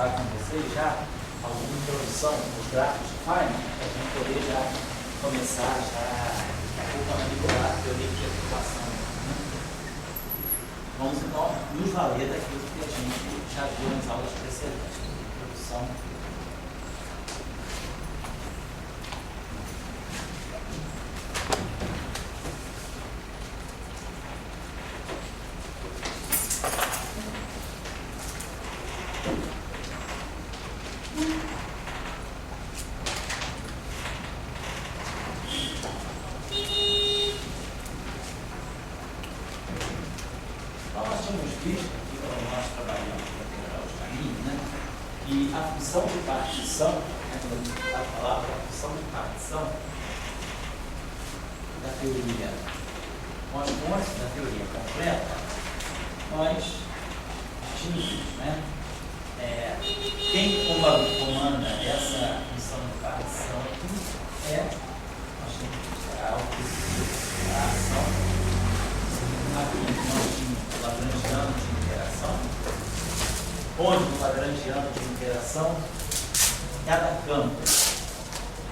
passar com vocês já alguma introdução dos gráficos de Feynman, para a gente poder já começar a manipular a teoria de perturbação. Vamos então nos valer daquilo que a gente já viu nas aulas precedentes, introdução. Onde no lagrangiano de interação, cada campo,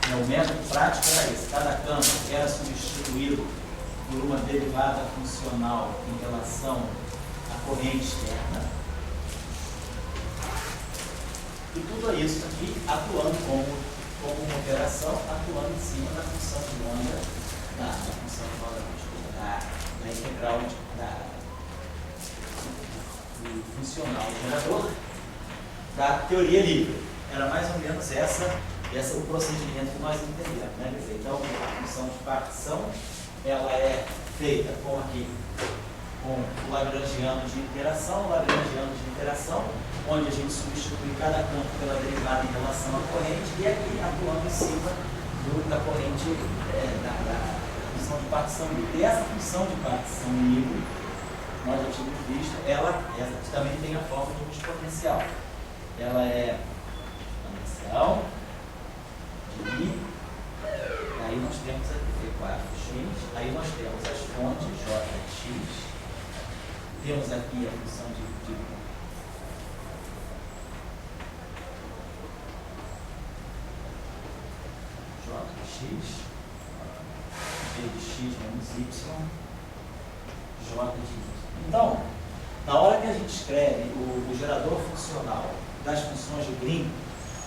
o método prático era esse, cada campo era substituído por uma derivada funcional em relação à corrente externa. E tudo isso aqui atuando como uma operação, atuando em cima da função de onda, da integral do funcional gerador da teoria livre. Era mais ou menos o procedimento que nós entendemos, né? Quer dizer, então, a função de partição ela é feita com o lagrangiano de interação, onde a gente substitui cada campo pela derivada em relação à corrente, e aqui atuando em cima da corrente da função de partição livre. E essa função de partição livre, nós já tínhamos visto, ela também tem a forma de um exponencial. Ela é exponencial de I, aí nós temos aqui 4x, aí nós temos as fontes jx, temos aqui a função de jx, v de x menos y, j de y. Então, na hora que a gente escreve o gerador funcional das funções de Green,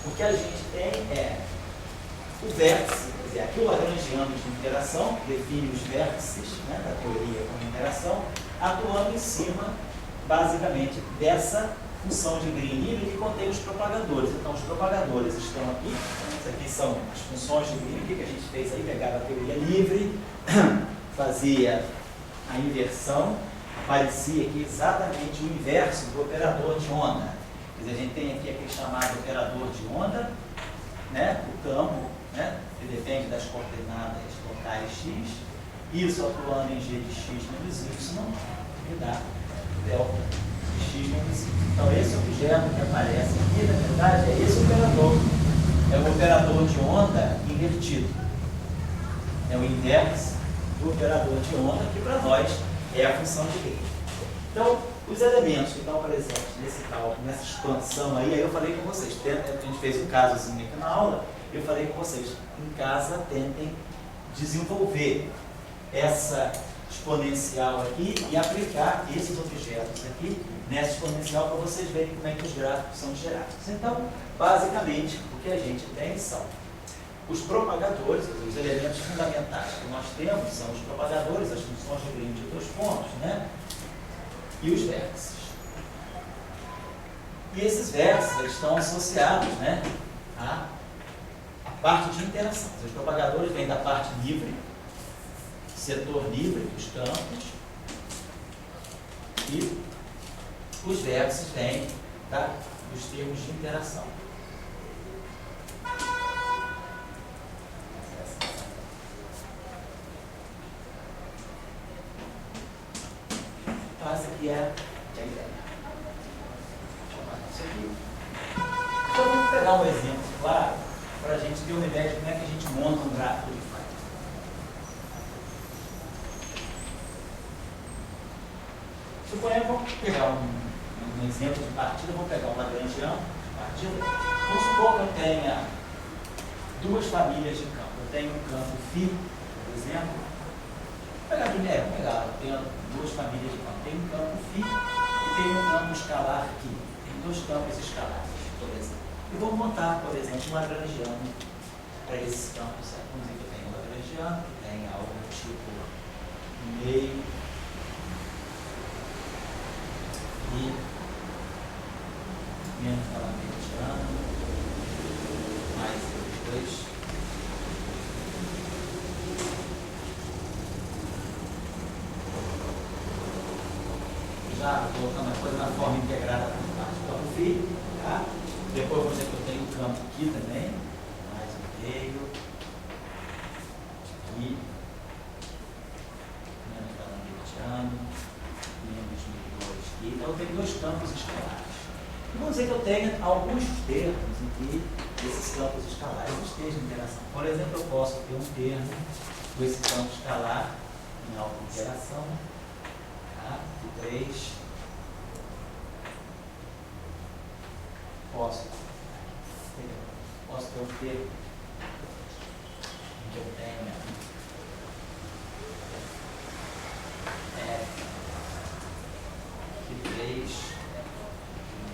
o que a gente tem é o vértice, quer dizer, aqui o lagrangiano de interação, que define os vértices, né, da teoria como interação, atuando em cima, basicamente, dessa função de Green livre que contém os propagadores. Então, os propagadores estão aqui, isso aqui são as funções de Green, que a gente fez aí, pegava a teoria livre, fazia a inversão, aparecia aqui exatamente o inverso do operador de onda. Quer dizer, a gente tem aqui aquele chamado operador de onda, né, o campo, né, que depende das coordenadas locais x, isso atuando em g de x menos y, que dá delta de x menos y. Então, esse objeto que aparece aqui, na verdade, é esse operador. É o operador de onda invertido. É o inverso do operador de onda, que para nós é a função de Green. Então, os elementos que estão presentes nesse cálculo, nessa expansão aí eu falei com vocês, a gente fez um casozinho aqui na aula, eu falei com vocês, em casa tentem desenvolver essa exponencial aqui e aplicar esses objetos aqui nessa exponencial para vocês verem como é que os gráficos são gerados. Então, basicamente, o que a gente tem são os propagadores, os elementos fundamentais que nós temos são os propagadores, as funções de Green de dois pontos, né? E os vértices. E esses vértices eles estão associados, né, à parte de interação. Os propagadores vêm da parte livre, setor livre dos campos, e os vértices vêm dos termos de interação. Então, essa aqui é a ideia. Isso aqui. Então, vamos pegar um exemplo, claro, para a gente ter uma ideia de como é que a gente monta um gráfico de Feynman. Suponha, vamos pegar um exemplo de partida, vou pegar um lagrangiano de partida, vamos supor que eu tenha duas famílias de campo. Eu tenho um campo φ, por exemplo. Vou pegar primeiro, eu tenho duas famílias de campo. Tenho um campo φ e tenho um campo escalar aqui. Tem dois campos escalares, por exemplo. E vou montar, por exemplo, um lagrangiano para esses campos. Vamos dizer que eu tenho um lagrangiano, que tem algo tipo meio e menos lagrangiano, mais os dois. Já colocando a coisa na forma integrada por parte do campo φ, tá? Depois vamos dizer que eu tenho um campo aqui também, mais um meio, aqui, menos lagrangiano, menos 1.2 aqui. Então eu tenho dois campos escalares. E vamos dizer que eu tenho alguns termos em que esses campos escalares estejam em interação. Por exemplo, eu posso ter um termo com esse campo escalar em alta interação. Tá? 3. Posso ter um termo em que eu tenha F, 3,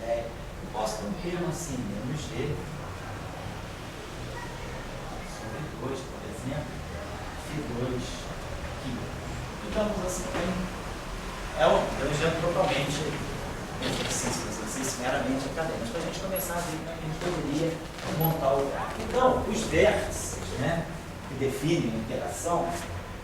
10. Eu posso ter um termo assim, menos G, sobre 2, por exemplo, F2 aqui. Então, assim, é um projeto totalmente exercício meramente acadêmico, para a gente começar a ver como a gente poderia montar o gráfico. Então, os vértices, né, que definem a interação,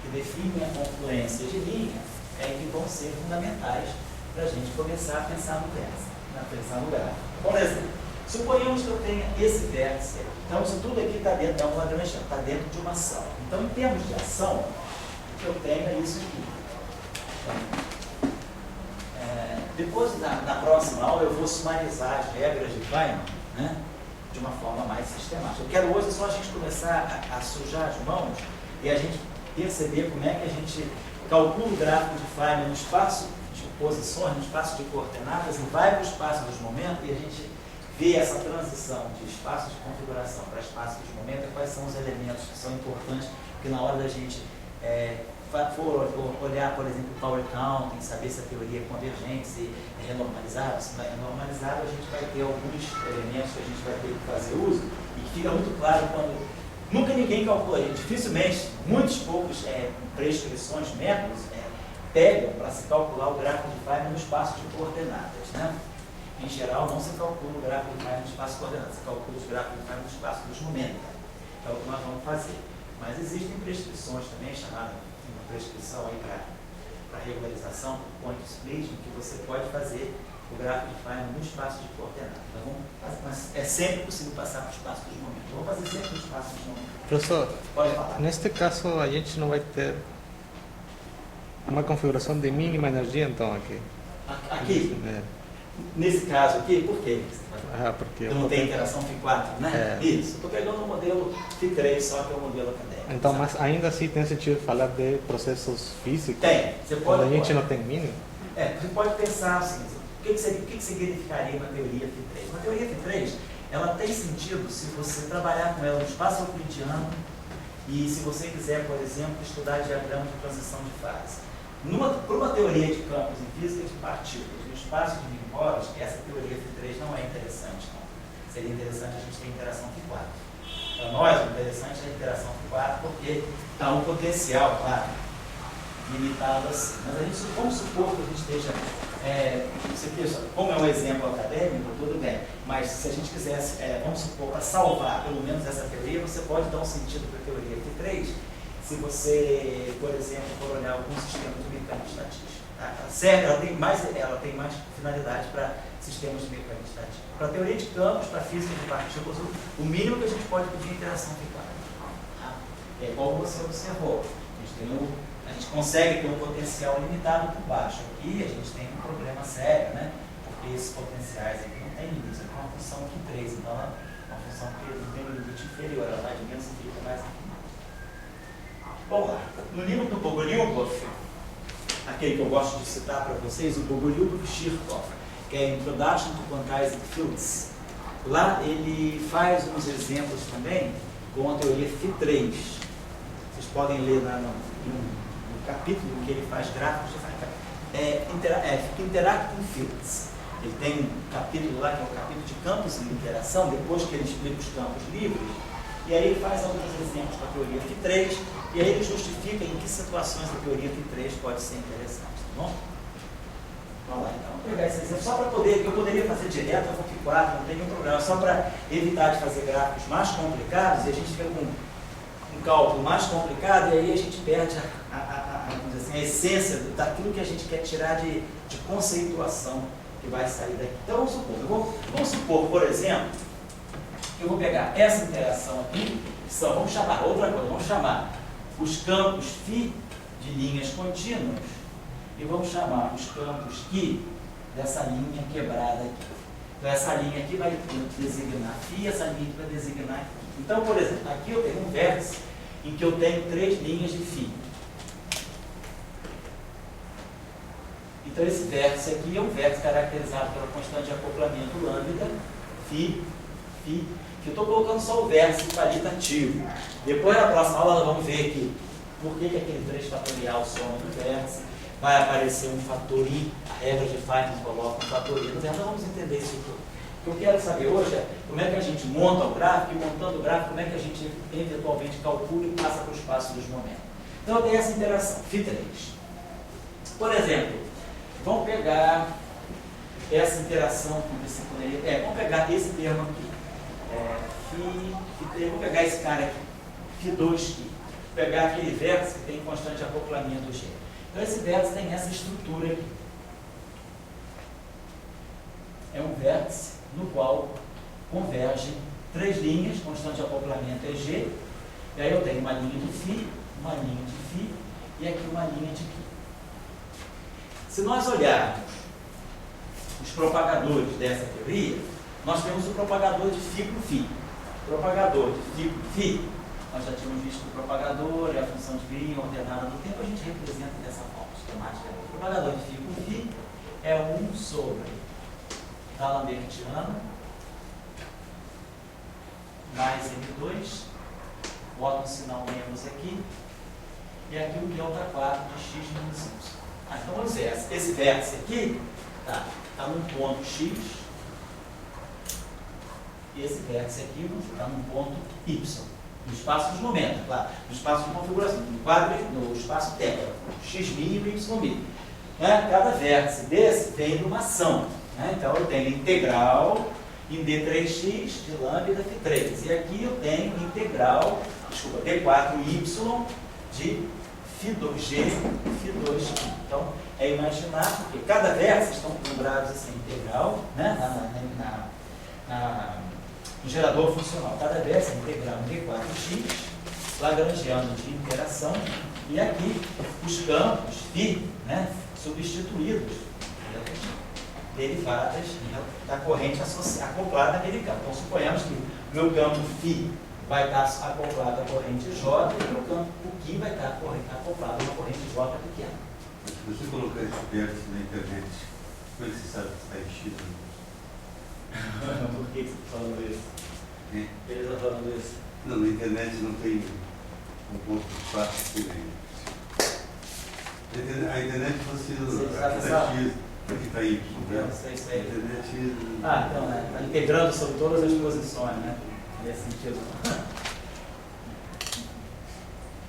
que definem a confluência de linha, que vão ser fundamentais para a gente começar a pensar no gráfico. Por exemplo, suponhamos que eu tenha esse vértice. Então, isso tudo aqui está dentro da lagrangiana, está dentro de uma ação. Então, em termos de ação, o que eu tenho é isso aqui. Então, depois, na próxima aula, eu vou sumarizar as regras de Feynman, né, de uma forma mais sistemática. Eu quero hoje só a gente começar a sujar as mãos e a gente perceber como é que a gente calcula o gráfico de Feynman no espaço de posições, no espaço de coordenadas, e vai para o espaço dos momentos e a gente vê essa transição de espaço de configuração para espaço dos momentos e quais são os elementos que são importantes, porque na hora da gente for olhar, por exemplo, o power counting, saber se a teoria é convergente, se é renormalizado, se não é renormalizado, a gente vai ter alguns elementos que a gente vai ter que fazer uso e que fica muito claro quando nunca ninguém calcula, dificilmente, muitos poucos prescrições, métodos pegam para se calcular o gráfico de Feynman no espaço de coordenadas, né? Em geral, não se calcula o gráfico de Feynman no espaço de coordenadas, se calcula os gráficos de Feynman no espaço dos momentos. É o que nós vamos fazer. Mas existem prescrições também, chamadas prescrição aí para regularização, point splitting, que você pode fazer o gráfico de Feynman no espaço de coordenadas. Então, mas é sempre possível passar para o espaço dos momentos. Vamos fazer sempre no espaço dos momentos. Professor, pode falar. Neste caso a gente não vai ter uma configuração de mínima energia, então, aqui? Aqui? Nesse caso aqui, por quê? Porque não tem interação Φ4, né? Isso. Estou pegando o modelo Φ3, só que é o modelo acadêmico. Então, mas ainda assim tem sentido falar de processos físicos? Tem. Você pode, quando a gente não tem mínimo? Você pode pensar assim, o que significaria uma teoria Φ3? Uma teoria Φ3, ela tem sentido se você trabalhar com ela no espaço euclidiano e se você quiser, por exemplo, estudar diagrama de transição de fase. Para uma teoria de campos em física de partículas, no espaço de microbolas, essa teoria Φ3 não é interessante, não. Seria interessante a gente ter interação Φ4. Para nós, o interessante é a interação Φ4, porque está um potencial, claro, limitado assim. Mas a gente, vamos supor que a gente esteja, isso aqui, como é um exemplo acadêmico, tudo bem, mas se a gente quisesse, vamos supor, para salvar pelo menos essa teoria, você pode dar um sentido para a teoria Φ3, se você, por exemplo, for olhar algum sistema de mecânica estatística. Tá? Ela tem mais finalidade para sistemas de mecânica estatística. Para a teoria de campos, para a física de partículas, o mínimo que a gente pode pedir é interação Φ4. Tá? É como você observou. A gente consegue ter um potencial limitado por baixo. Aqui a gente tem um problema sério, né? Porque esses potenciais aqui não tem limite. É uma função Q3, então é uma função que não tem um limite inferior, ela vai de menos infinito a mais infinito. Vamos lá. No livro do Bogolyubov, aquele que eu gosto de citar para vocês, o Bogolyubov-Shirkov, que é Introduction to Quantized Fields, Lá ele faz uns exemplos também com a teoria Phi3. Vocês podem ler lá no capítulo que ele faz gráficos de Interacting Fields. Ele tem um capítulo lá que é o capítulo de campos de interação, depois que ele explica os campos livres, e aí ele faz alguns exemplos com a teoria Phi3, e aí ele justifica em que situações a teoria Phi3 pode ser interessante, tá bom? Vamos lá então, vou pegar esse exemplo só para poder, que eu poderia fazer direto a Phi4, não tem nenhum problema, só para evitar de fazer gráficos mais complicados, e a gente fica com um cálculo mais complicado, e aí a gente perde vamos dizer assim, a essência daquilo que a gente quer tirar de conceituação que vai sair daqui. Então vamos supor, por exemplo, que eu vou pegar essa interação aqui, vamos chamar outra coisa, vamos chamar os campos φ de linhas contínuas e vamos chamar os campos Q dessa linha quebrada aqui. Então essa linha aqui vai designar φ, essa linha aqui vai designar Q. Então, por exemplo, aqui eu tenho um vértice em que eu tenho 3 linhas de φ. Então esse vértice aqui é um vértice caracterizado pela constante de acoplamento lambda, φ, que eu estou colocando só o vértice qualitativo. Depois na próxima aula nós vamos ver aqui por que aquele 3 fatorial soma do vértice, vai aparecer um fator I, a regra de Feynman coloca um fator I, então nós vamos entender isso tudo. O que eu quero saber hoje é como é que a gente monta o gráfico, e montando o gráfico, como é que a gente eventualmente calcula e passa para o espaço dos momentos. Então eu tenho essa interação, Φ3. Por exemplo, vamos pegar essa interação que você poderia... vamos pegar esse termo aqui. Vamos pegar esse cara aqui, Φ2 aqui. Pegar aquele vértice que tem constante de acoplamento G. Então esse vértice tem essa estrutura aqui. É um vértice no qual convergem 3 linhas, constante de acoplamento é G. E aí eu tenho uma linha de φ, uma linha de φ e aqui uma linha de Q. Se nós olharmos os propagadores dessa teoria, nós temos o propagador de φ para o φ. Propagador de φ para o φ, nós já tínhamos visto que o propagador é a função de Green ordenada do tempo, a gente representa dessa forma sistemática. O propagador de φ para o φ é 1 sobre D'Alembertiano mais M2, bota um sinal menos aqui, e aqui o delta 4 de x menos y. Então vamos ver, esse vértice aqui está num ponto x, e esse vértice aqui está num ponto y, no espaço dos momentos, claro, no espaço de configuração, no espaço tempo, x' e y'. Cada vértice desse vem de uma ação. Então eu tenho integral em D3x de lambda Φ3. E aqui eu tenho integral, D4y de Φ2g, Φ2q. Então é imaginar, porque cada vértice estão lembrados assim, integral, no gerador funcional. Cada vértice é integral em D4x, lagrangiano de interação, e aqui os campos φ, substituídos, derivadas da corrente acoplada naquele campo. Então, suponhamos que o meu campo φ vai estar acoplado à corrente J e o meu campo Q vai estar acoplado a uma corrente J pequena. Mas se você colocar esse vértice na internet, como é que você sabe que está enchido? Por que você está falando isso? Ele está falando isso? Não, na internet não tem um ponto fácil que nem. A internet você está X, aqui está Y, né? Isso A aí. internet... Então, está integrando sobre todas as posições, né? Nesse sentido.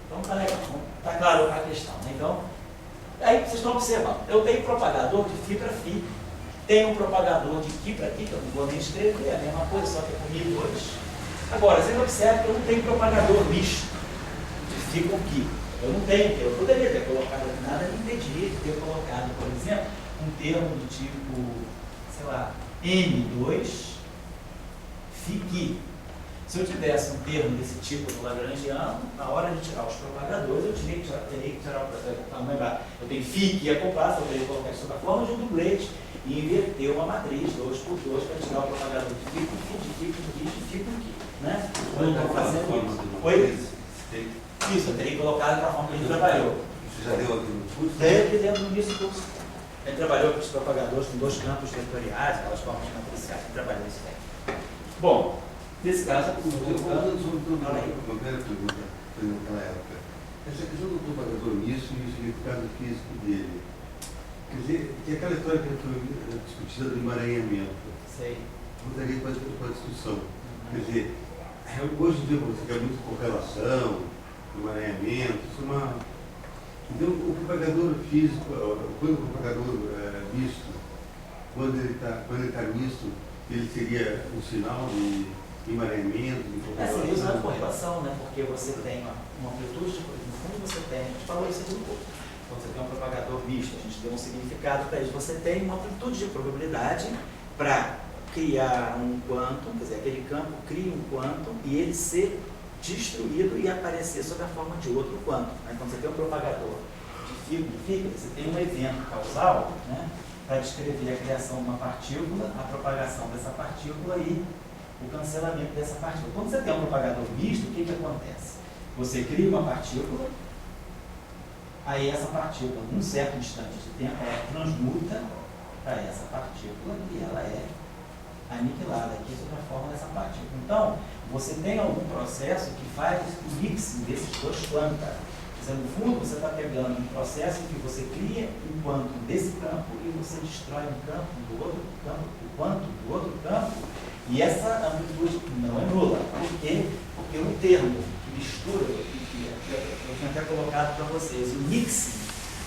Então, está legal. Está claro a questão, né? Então, aí vocês estão observando. Eu tenho propagador de φ para φ, tenho um propagador de Q para Q, que eu não vou nem escrever, é a mesma coisa, só que é com 1002. Agora, vocês observam que eu não tenho propagador misto de φ com Q. Eu não tenho, eu poderia ter colocado aqui nada, me impedia de ter colocado, por exemplo, um termo do tipo, sei lá, N2 φQ. Se eu tivesse um termo desse tipo do Lagrangiano, na hora de tirar os propagadores, eu teria que tirar o lembrar. Eu tenho φ que acoplado, eu teria que colocar isso sob a forma de um dublete e inverter uma matriz 2 por 2 para tirar o propagador de φ com Q, de Q com Q, de Q com Q. Né? Eu não estou fazendo isso. Oi? Isso, eu teria colocado para a forma que ele trabalhou. Você já deu aqui no curso? Deve dentro do início do curso. Ele trabalhou com os propagadores com 2 campos vetoriais, aquelas formas matriciais, ele trabalhou isso aí. Bom, nesse caso, Uma primeira pergunta naquela época. Essa questão do propagador misto e o significado físico dele. Quer dizer, que aquela história que foi discutida do emaranhamento. sei. Voltaria para a discussão. Quer dizer, hoje em dia você quer muito correlação, emaranhamento, isso é uma. Então, o propagador físico, quando o propagador misto, quando ele está misto, ele seria um sinal de emaranhamento, de correlação. Seria usando correlação, né? Porque você tem uma amplitude, no fundo você tem, a gente falou isso aqui um pouco. Quando você tem um propagador misto, a gente deu um significado para isso. Você tem uma amplitude de probabilidade para criar um quantum, quer dizer, aquele campo cria um quantum e ele ser destruído e aparecer sob a forma de outro quantum. Né? Quando você tem um propagador de física, você tem um evento causal, né? Para descrever a criação de uma partícula, a propagação dessa partícula e o cancelamento dessa partícula. Quando você tem um propagador misto, o que acontece? Você cria uma partícula, aí essa partícula, num certo instante de tempo, ela transmuta para essa partícula e ela é aniquilada aqui sob a forma dessa partícula. Então, você tem algum processo que faz o mixing desses dois quanta. No fundo, você está pegando um processo em que você cria um quantum desse campo e você destrói um campo do outro campo, o quantum do outro campo, e essa amplitude não é nula. Por quê? Porque o termo que mistura, que eu tinha até colocado para vocês, o mixing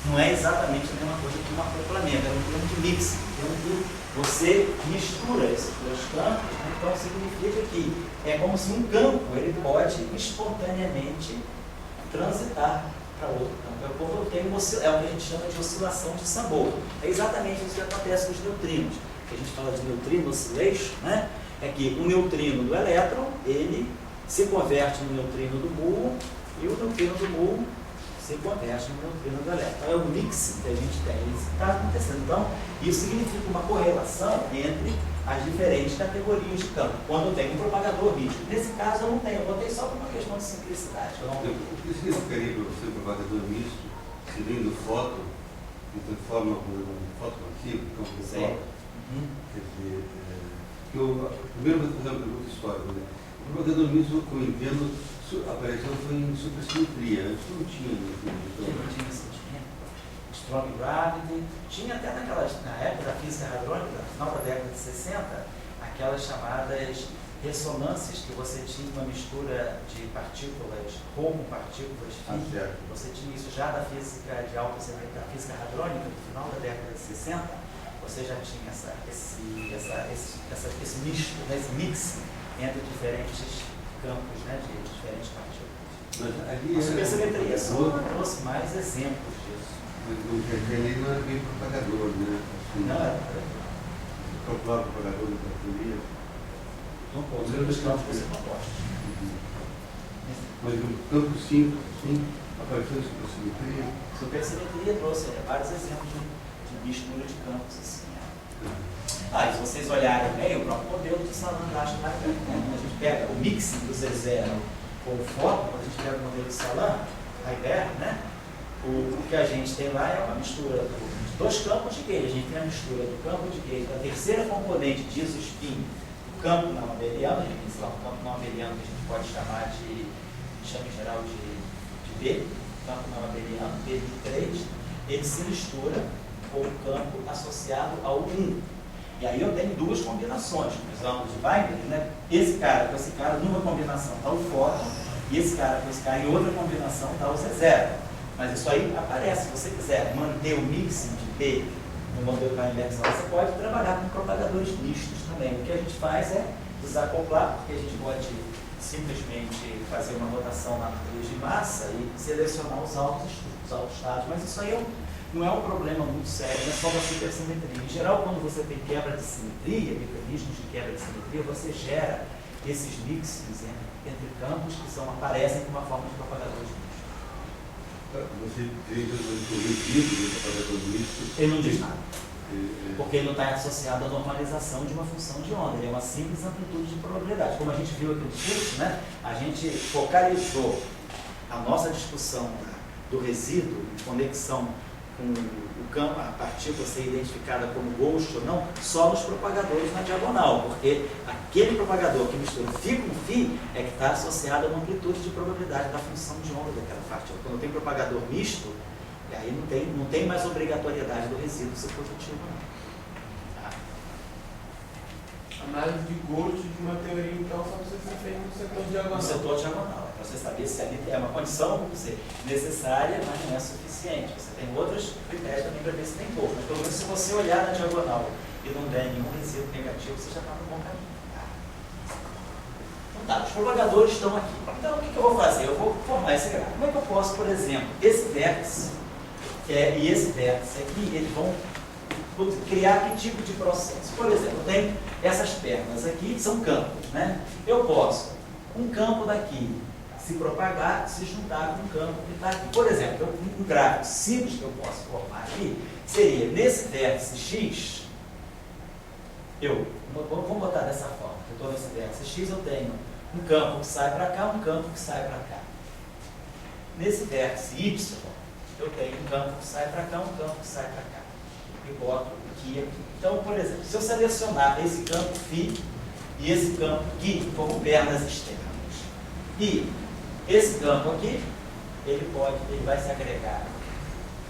não é exatamente a mesma coisa que um acoplamento, é um termo de mixing, um termo que você mistura esses dois campos, então significa que é como se um campo ele pode espontaneamente transitar para outro campo. É como eu tenho é o que a gente chama de oscilação de sabor. É exatamente isso que acontece com os neutrinos. Que a gente fala de neutrino oscillation, né? É que o neutrino do elétron, ele se converte no neutrino do muon e o neutrino do muon se converte no neutrino do elétron. É o mixing que a gente tem. Isso está acontecendo. Então, isso significa uma correlação entre as diferentes categorias de campo, quando eu tenho um propagador misto. Nesse caso eu não tenho, eu botei só por uma questão de simplicidade. O que significaria para você um propagador misto, seguindo foto, então forma um fotomassivo, campo de foto? Quer dizer, primeiro vou fazer uma pergunta histórica. Né? O propagador misto, como eu entendo, apareceu foi em supersimetria, antes não tinha Strong gravity, tinha até na época da física hadrônica, no final da década de 60, aquelas chamadas ressonâncias, que você tinha uma mistura de partículas, com partículas físicas. Você tinha isso já da física de alta energia, da física hadrônica, no final da década de 60, você já tinha esse misto, esse mix entre diferentes campos, né, de diferentes partículas. Mas ali a supersimetria só trouxe mais exemplos disso. Mas ele não era bem propagador, né? Não era. Calcular o propagador da bateria. Não pode. Os campos que você composta. Mas no campo 5, sim, apareceu a supersimetria. Supersimetria trouxe vários exemplos de mistura de campos assim. E se vocês olharem bem, o próprio modelo de Salan acha mais bem. Quando a gente pega o mixing do Z0 com o foco, quando a gente pega o modelo de Salan, a ideia, né? O que a gente tem lá é uma mistura de dois campos de gauge. A gente tem a mistura do campo de gauge da terceira componente de isospin do campo não abeliano, a gente tem lá o campo não abeliano que a gente pode chamar chama em geral de B, campo não abeliano, B3, ele se mistura com o campo associado ao 1. E aí eu tenho duas combinações, usando de Weinberg, né? Esse cara com esse cara numa combinação dá o fóton, e esse cara com esse cara em outra combinação dá o Z0. Mas isso aí aparece, se você quiser manter o mixing de B no modelo Weinberg, você pode trabalhar com propagadores mistos também. O que a gente faz é desacoplar, porque a gente pode simplesmente fazer uma rotação na matriz de massa e selecionar os altos estados. Mas isso aí não é um problema muito sério, não é só da supersimetria. Em geral, quando você tem quebra de simetria, mecanismos de quebra de simetria, você gera esses mixes entre campos que aparecem com uma forma de propagadores mistos. Você tem o propagador misto? Ele não diz nada. Porque ele não está associado à normalização de uma função de onda, ele é uma simples amplitude de probabilidade. Como a gente viu aqui no curso, né, a gente focalizou a nossa discussão do resíduo em conexão o campo, a partícula ser identificada como ghost ou não, só nos propagadores na diagonal, porque aquele propagador que mistura φ com φ é que está associado a uma amplitude de probabilidade da função de onda daquela partícula. Quando tem propagador misto, aí não tem mais obrigatoriedade do resíduo ser positivo, não. Análise de ghost de uma teoria, então, só precisa ser feita no setor diagonal. No setor diagonal, para você saber se ali é uma condição necessária, mas não é suficiente. Você tem outros critérios também para ver se tem pouco. Mas pelo menos se você olhar na diagonal e não der nenhum resíduo negativo, você já está no bom caminho. Então tá, os propagadores estão aqui. Então o que eu vou fazer? Eu vou formar esse gráfico. Como é que eu posso, por exemplo, esse vértice e esse vértice aqui, eles vão criar que tipo de processo? Por exemplo, eu tenho essas pernas aqui, que são campos, né? Eu posso, um campo daqui, se propagar, se juntar com um campo que está aqui. Por exemplo, um gráfico simples que eu posso formar aqui, seria, nesse vértice X, vamos botar dessa forma, que eu estou nesse vértice X, eu tenho um campo que sai para cá, um campo que sai para cá. Nesse vértice Y, eu tenho um campo que sai para cá, um campo que sai para cá. E boto aqui. Então, por exemplo, se eu selecionar esse campo φ e esse campo aqui como pernas externas, e esse campo aqui, ele vai se agregar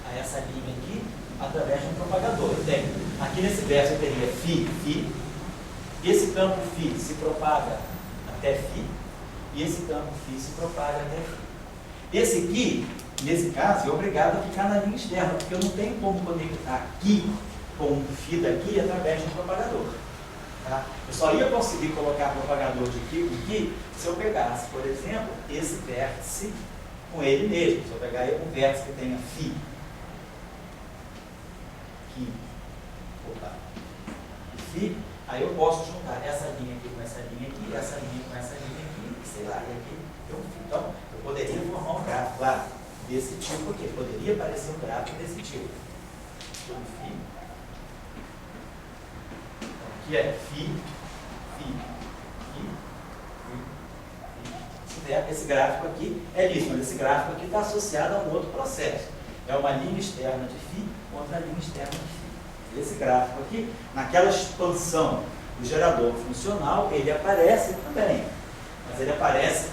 a essa linha aqui através de um propagador. Eu tenho, aqui nesse verso eu teria φ, esse campo φ se propaga até φ, e esse campo φ se propaga até φ. Esse aqui, nesse caso, é obrigado a ficar na linha externa, porque eu não tenho como conectar aqui com um φ daqui através de um propagador. Tá? Eu só ia conseguir colocar propagador de aqui com aqui se eu pegasse, por exemplo, esse vértice com ele mesmo. Se eu pegar um vértice que tenha φ, φ, aí eu posso juntar essa linha aqui com essa linha aqui, essa linha com essa linha aqui, sei lá, e aqui tem um φ. Então, eu poderia formar um gráfico, claro, desse tipo aqui. Poderia parecer um gráfico desse tipo. Então, φ. Aqui é φ, esse gráfico aqui é liso, mas esse gráfico aqui está associado a um outro processo. É uma linha externa de φ, outra linha externa de φ. Esse gráfico aqui, naquela expansão do gerador funcional, ele aparece também, mas ele aparece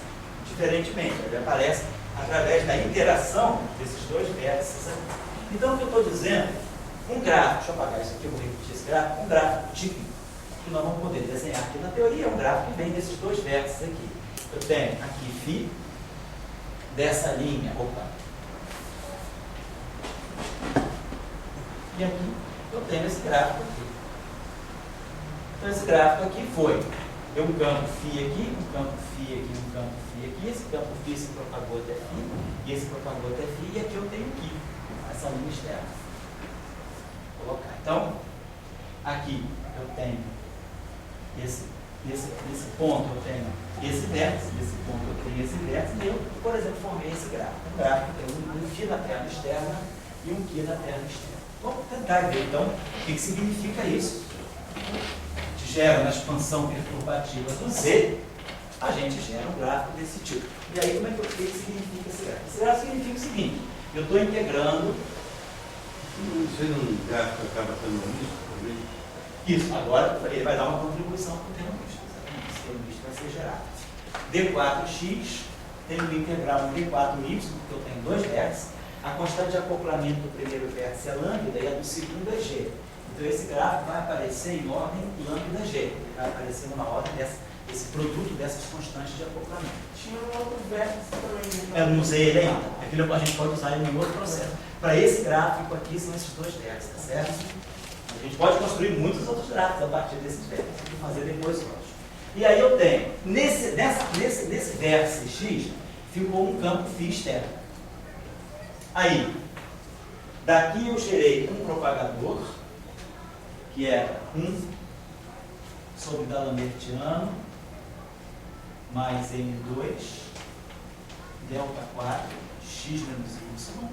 diferentemente, ele aparece através da interação desses dois vértices aqui. Então, o que eu estou dizendo, um gráfico, deixa eu apagar isso aqui, eu vou repetir esse gráfico, um gráfico típico, que nós vamos poder desenhar aqui na teoria, é um gráfico que vem desses dois vértices aqui. Eu tenho aqui φ, dessa linha, e aqui eu tenho esse gráfico aqui. Então, esse gráfico aqui foi um campo φ aqui, um campo φ aqui, um campo φ aqui, esse campo φ se propagou até φ, e esse propagou até φ, e aqui eu tenho aqui, essa linha externa. Vou colocar. Então, aqui eu tenho nesse ponto eu tenho esse vértice, nesse ponto eu tenho esse vértice, e eu, por exemplo, formei esse gráfico. Um gráfico tem um φ na perna externa e um Q na perna externa. Vamos tentar ver, então, o que significa isso. A gente gera na expansão perturbativa do Z, a gente gera um gráfico desse tipo. E aí, o que significa esse gráfico? Esse gráfico significa o seguinte, eu estou integrando... Isso aí num gráfico acaba sendo misto também? Isso, agora ele vai dar uma contribuição para o termo misto. Exatamente, esse termo misto vai ser gerado. D4x tem um integral em D4y, porque eu tenho dois vértices. A constante de acoplamento do primeiro vértice é lambda e a do segundo é g. Então esse gráfico vai aparecer em ordem lambda g. Ele vai aparecer numa ordem desse produto dessas constantes de acoplamento. Tinha um outro vértice também. Eu não usei ele ainda. Aquilo a gente pode usar ele em outro processo. Para esse gráfico aqui são esses dois vértices, tá certo? A gente pode construir muitos outros gráficos a partir desses vértices. Vou fazer depois outros. E aí eu tenho, nesse vértice x, ficou um campo φ externo. Aí, daqui eu gerei um propagador, que é 1 sobre D'Alembertiano mais M2 delta 4 x menos y.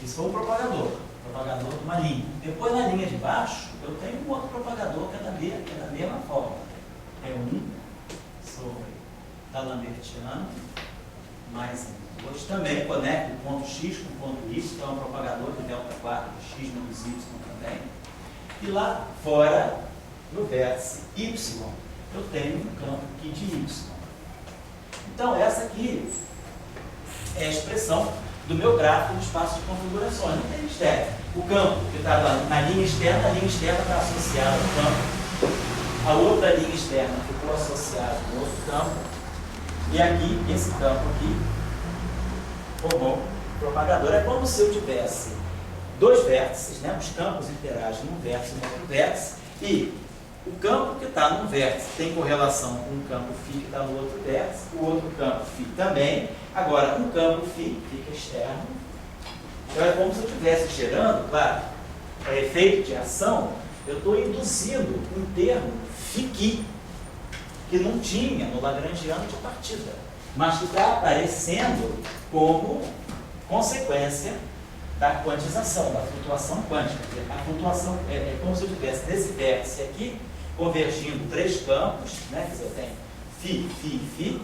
Isso foi um propagador de uma linha. Depois, na linha de baixo, eu tenho um outro propagador que é da mesma forma. É 1 sobre D'Alembertiano mais M2, também conecto o ponto X com o ponto Y, então é um propagador de delta 4 de X menos Y também. E lá fora, no vértice Y, eu tenho um campo aqui de Y. Então, essa aqui é a expressão do meu gráfico do espaço de configurações. Não tem mistério. O campo que está na linha externa, a linha externa está associada ao campo. A outra linha externa ficou associada com outro campo. E aqui, esse campo aqui, formou um propagador. É como se eu tivesse dois vértices, né? Os campos interagem num vértice e no outro vértice. E o campo que está num vértice tem correlação com o campo φ que está no outro vértice, o outro campo φ também. Agora, o campo φ fica externo. Então, é como se eu estivesse gerando, claro, para efeito de ação, eu estou induzindo um termo φ que não tinha no lagrangiano de partida, mas que está aparecendo como consequência da quantização, da flutuação quântica. A flutuação é como se eu tivesse nesse vértice aqui, convergindo três campos, né? Quer dizer, eu tenho φ.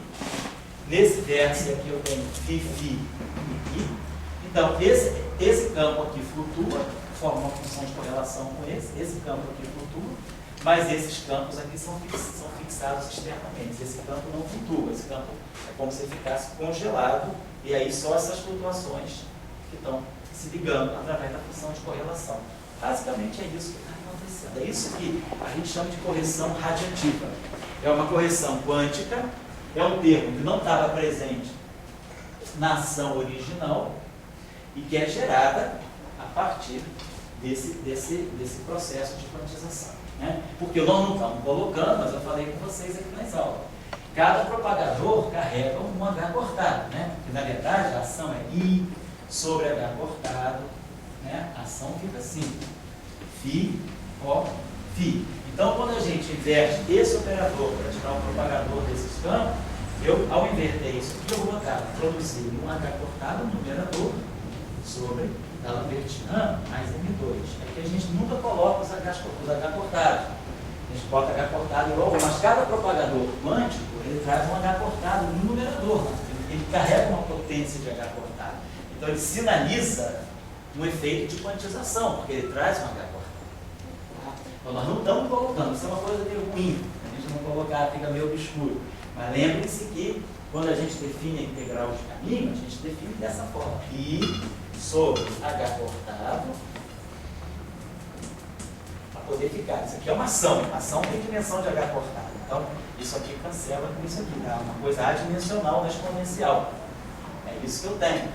Nesse vértice aqui eu tenho φ e φ. Então, esse campo aqui flutua, forma uma função de correlação com esse campo aqui flutua, mas esses campos aqui são fixados externamente. Esse campo não flutua, esse campo é como se ele ficasse congelado, e aí só essas flutuações que estão se ligando através da função de correlação. Basicamente é isso que está acontecendo. É isso que a gente chama de correção radiativa. É uma correção quântica, é um termo que não estava presente na ação original e que é gerada a partir desse processo de quantização. Né? Porque nós não estamos colocando, mas eu falei com vocês aqui nas aulas. Cada propagador carrega um H cortado, né? Porque na verdade a ação é I sobre H cortado, né? A ação fica assim, φ, O, φ. Então, quando a gente inverte esse operador para tirar o propagador desses campos, eu, ao inverter isso aqui, eu vou botar, produzir um H cortado no numerador sobre da Lambertiana mais M2. É que a gente nunca coloca os H cortados. A gente bota H cortado igual, mas cada propagador quântico, ele traz um H cortado no numerador. Ele carrega uma potência de H cortado. Então, ele sinaliza um efeito de quantização, porque ele traz um H cortado. Então, nós não estamos colocando, isso é uma coisa meio ruim, a gente não colocar, fica meio obscuro. Mas lembre-se que, quando a gente define a integral de caminho, a gente define dessa forma. I sobre H cortado, para poder ficar. Isso aqui é uma ação. A ação tem dimensão de H cortado. Então, isso aqui cancela com isso aqui. Tá? Uma coisa adimensional na exponencial. É isso que eu tenho.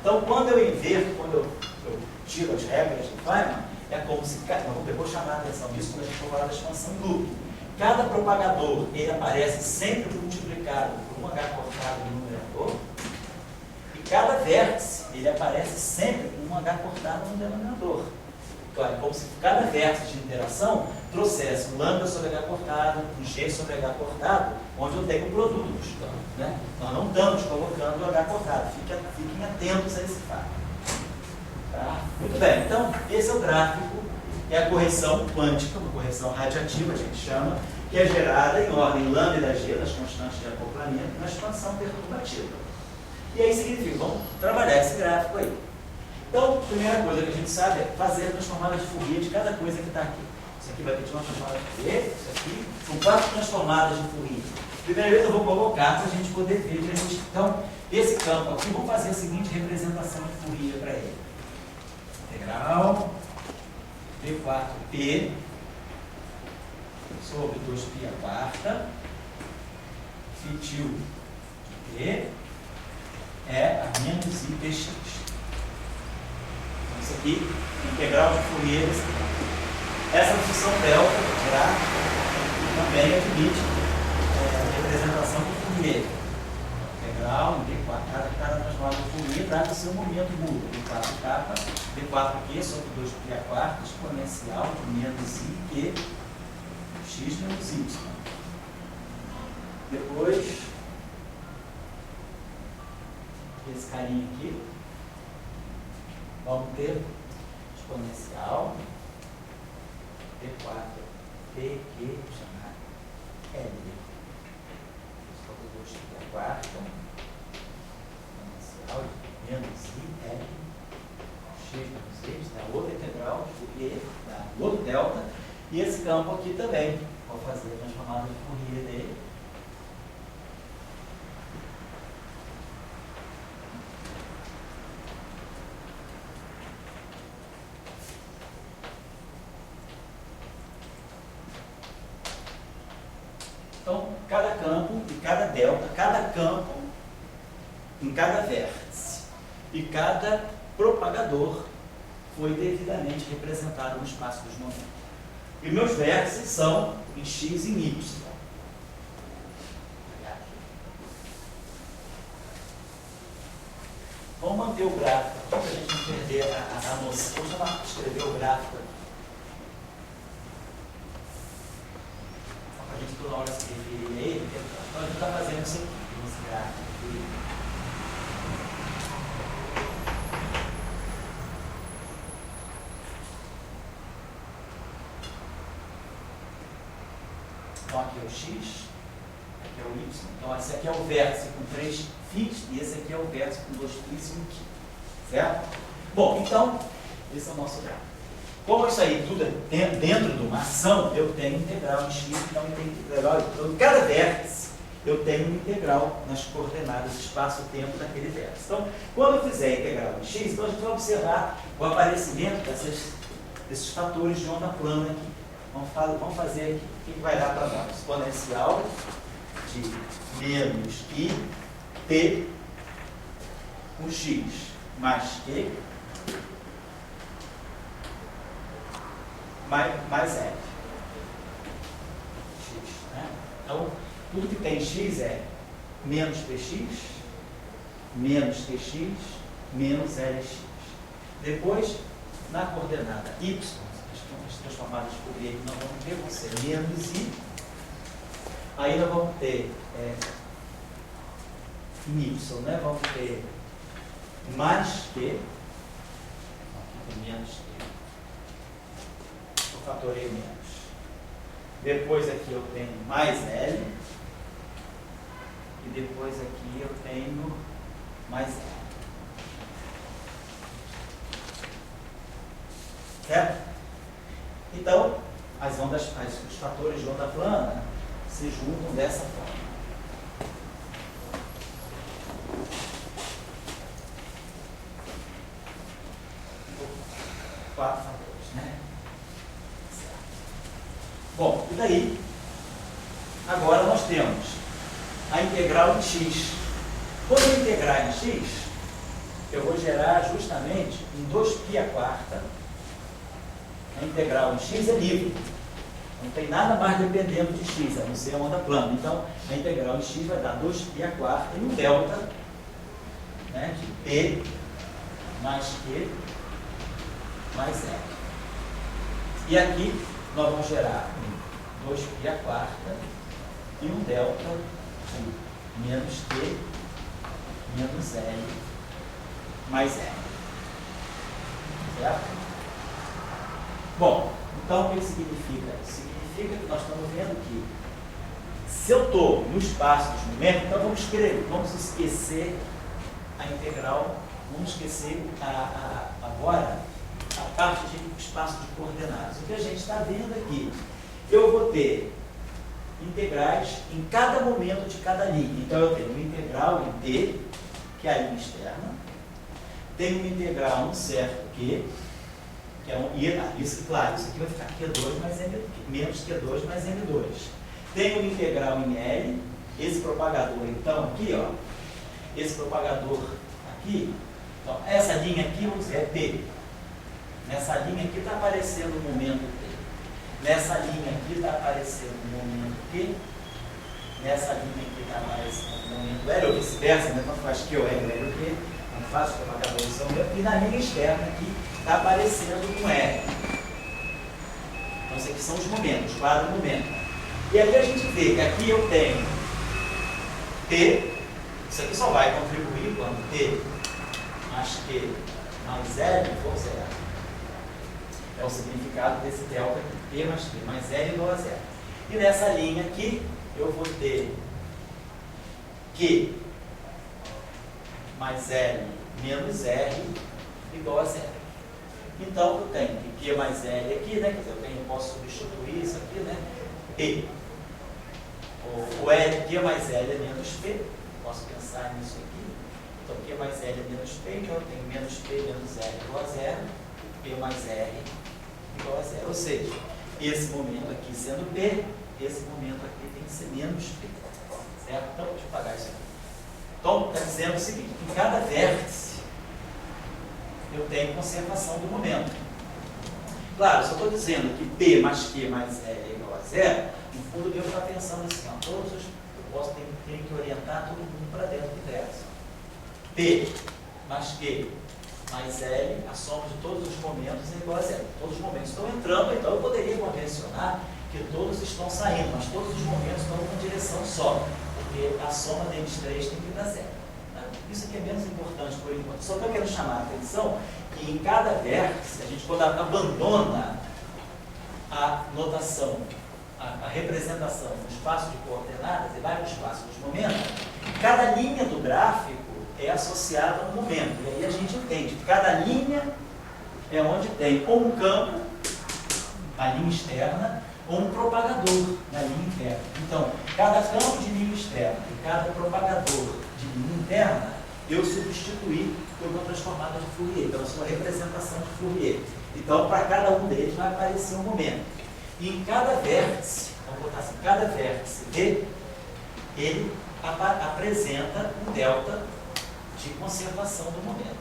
Então, quando eu inverto, quando eu tiro as regras do Feynman, é como se... Eu vou chamar a atenção disso quando a gente for falar da expansão em loop. Cada propagador, ele aparece sempre multiplicado por um H cortado no numerador, e cada vértice, ele aparece sempre com um H cortado no denominador. Então, é como se cada vértice de interação trouxesse um lambda sobre H cortado, um G sobre H cortado, onde eu tenho o produto dos campos. Né? Nós não estamos colocando o H cortado, fiquem atentos a esse fato. Tá? Muito bem, então, esse é o gráfico, é a correção quântica, uma correção radiativa, a gente chama, que é gerada em ordem lambda G, das constantes de acoplamento, na expansão perturbativa. E aí significa, vamos trabalhar esse gráfico aí. Então, a primeira coisa que a gente sabe é fazer a transformada de Fourier de cada coisa que está aqui. Isso aqui vai ter uma transformada de Fourier, isso aqui, são 4 transformadas de Fourier. Primeira vez eu vou colocar para a gente poder ver direitinho. Então, esse campo aqui, vamos fazer a seguinte representação de Fourier para ele. Integral P4P sobre 2π à quarta, fitil de P é a menos IPX. Então, isso aqui, integral de Fourier. Essa função delta, tirar, também admite a representação de Fourier. Integral em D4, cada transformada de Fourier dá o seu momento muda. D4K, D4Q sobre 2π à quarta, exponencial de menos IQ, x menos y. Depois, esse carinha aqui, vamos ter exponencial D4PQ, vou chamar L. Sobre 2π à quarta, campo aqui também. Vou fazer a transformada de Fourier dele. Então, cada campo e cada delta, cada campo em cada vértice e cada propagador foi devidamente representado no espaço dos momentos. E meus vértices são em x e em y. Vamos manter o gráfico aqui para a gente não perder a noção. Vou escrever o gráfico aqui. Só para a gente toda hora se referir a ele, então a gente está fazendo isso aqui, esse gráfico aqui. Então aqui é o x, aqui é o y. Então esse aqui é o vértice com 3 φ e esse aqui é o vértice com 2 φ e 1 φ. Certo? Bom, então, esse é o nosso gráfico. Como isso aí tudo é dentro de uma ação, eu tenho integral em x, então eu tenho integral em cada vértice. Eu tenho um integral nas coordenadas do espaço-tempo daquele vértice. Então, quando eu fizer integral em x, então a gente vai observar o aparecimento desses fatores de onda plana aqui. Vamos fazer aqui. O que vai dar para nós? Exponencial de menos i t com x mais q mais f. X, né? Então, tudo que tem x é menos px, menos tx, menos lx. Depois, na coordenada y, as transformadas por Fourier que nós vamos ter vão ser menos i. Aí nós vamos ter em y, né? Vamos ter mais q, aqui tem menos q, eu fatorei menos. Depois aqui eu tenho mais L, e depois aqui eu tenho mais L. Certo? Então, os fatores de onda plana se juntam dessa forma. Quatro fatores, né? Certo. Bom, e daí? Agora nós temos a integral em x. Quando eu integrar em x, eu vou gerar justamente em 2π². A integral em x é livre. Não tem nada mais dependendo de x, a não ser a onda plana. Então, a integral em x vai dar 2π² e um delta, né, de p mais q mais f. E aqui nós vamos gerar 2π² e um delta de menos q menos l mais f. Certo? Bom, então o que significa? Significa que nós estamos vendo que se eu estou no espaço dos momentos, então vamos esquecer a integral, vamos esquecer agora a parte de espaço de coordenadas. O que a gente está vendo aqui, eu vou ter integrais em cada momento de cada linha. Então eu tenho uma integral em t, que é a linha externa, tenho uma integral em certo q, que é isso, claro, isso aqui vai ficar Q2 mais M, menos Q2 mais M2. Tem uma integral em L, esse propagador, então, aqui, ó, esse propagador aqui, então, essa linha aqui, vamos dizer, é P. Nessa linha aqui está aparecendo o momento T. Nessa linha aqui está aparecendo o momento Q. Nessa linha aqui está aparecendo o momento L, ou vice-versa, né? Não faz Q ou L, L ou Q, não faz o propagador são mesmo. E na linha externa aqui, está aparecendo um R. Então, esses aqui são os momentos, quadro momento. E aqui a gente vê que aqui eu tenho T, isso aqui só vai contribuir quando T mais Q mais L for zero. É o significado desse delta aqui, T mais Q mais L igual a zero. E nessa linha aqui, eu vou ter Q mais L menos R igual a zero. Então, eu tenho que Q mais L aqui, né? Quer dizer, eu posso substituir isso aqui, né? P. O L, Q mais L é menos P. Posso pensar nisso aqui. Então, Q mais L é menos P, então eu tenho menos P menos L igual a zero. P mais R igual a zero. Ou seja, esse momento aqui sendo P, esse momento aqui tem que ser menos P. Certo? Então, deixa eu apagar isso aqui. Então, está dizendo o seguinte, em cada vértice eu tenho conservação do momento. Claro, se eu estou dizendo que P mais Q mais L é igual a zero, no fundo eu devo estar pensando assim, ó, eu posso ter que orientar todo mundo para dentro do vértice. P mais Q mais L, a soma de todos os momentos é igual a zero. Todos os momentos estão entrando, então eu poderia convencionar que todos estão saindo, mas todos os momentos estão em uma direção só, porque a soma deles três tem que dar zero. Isso aqui é menos importante por enquanto. Só estou querendo chamar a atenção que em cada vértice, a gente quando abandona a notação, a representação no espaço de coordenadas e vai para o espaço dos momentos, cada linha do gráfico é associada a um momento. E aí a gente entende que cada linha é onde tem ou um campo, a linha externa, ou um propagador na linha interna. Então, cada campo de linha externa e cada propagador de linha interna, eu substituí por uma transformada de Fourier, pela sua representação de Fourier. Então, para cada um deles vai aparecer um momento. E em cada vértice, vamos botar assim, cada vértice D, ele apresenta um delta de conservação do momento.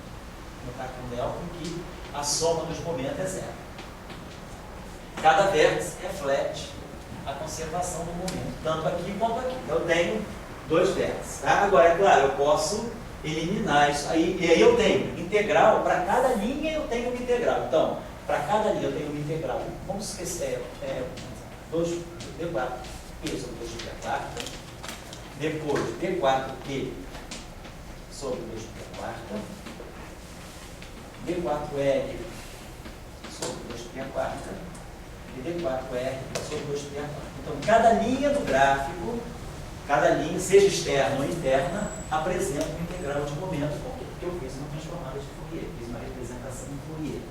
Vou botar aqui um delta em que a soma dos momentos é zero. Cada vértice reflete a conservação do momento, tanto aqui quanto aqui. Então, eu tenho dois vértices. Tá? Agora, é claro, eu posso eliminar isso. E aí eu tenho integral, para cada linha eu tenho uma integral. Então, para cada linha eu tenho uma integral. Vamos esquecer, 2D4, Q sobre 2D4. Depois, D4Q sobre 2D4. D4L sobre 2D4. E D4R sobre 2D4. Então, cada linha do gráfico, cada linha, seja externa ou interna, apresenta uma integral de momento, porque eu fiz uma transformada de Fourier, fiz uma representação em Fourier.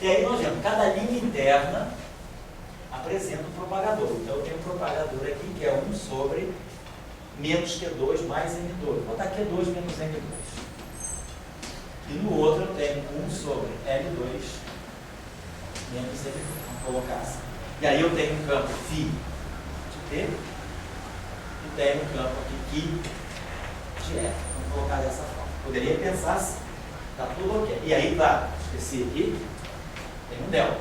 E aí nós vemos, cada linha interna apresenta um propagador. Então eu tenho um propagador aqui que é 1 sobre menos Q2 mais M2. Vou botar Q2 menos M2. E no outro eu tenho 1 sobre L2 menos M2. Vamos colocar assim. E aí eu tenho um campo φ de T e tenho um campo aqui de F. Vamos colocar dessa forma. Poderia pensar assim. Está tudo ok. E aí, tá, esqueci aqui, tem um delta.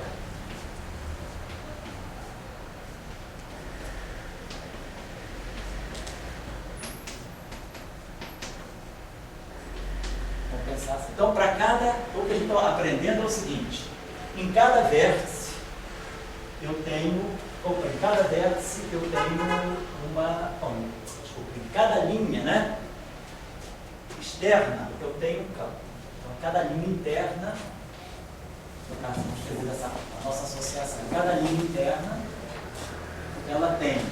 Vamos pensar assim. Então, para cada, o que a gente está aprendendo é o seguinte: em cada vértice, eu tenho, em cada vértice eu tenho em cada linha, né, externa, eu tenho um campo. Então, cada linha interna, no caso, vamos escrever essa a nossa associação, cada linha interna, ela tem,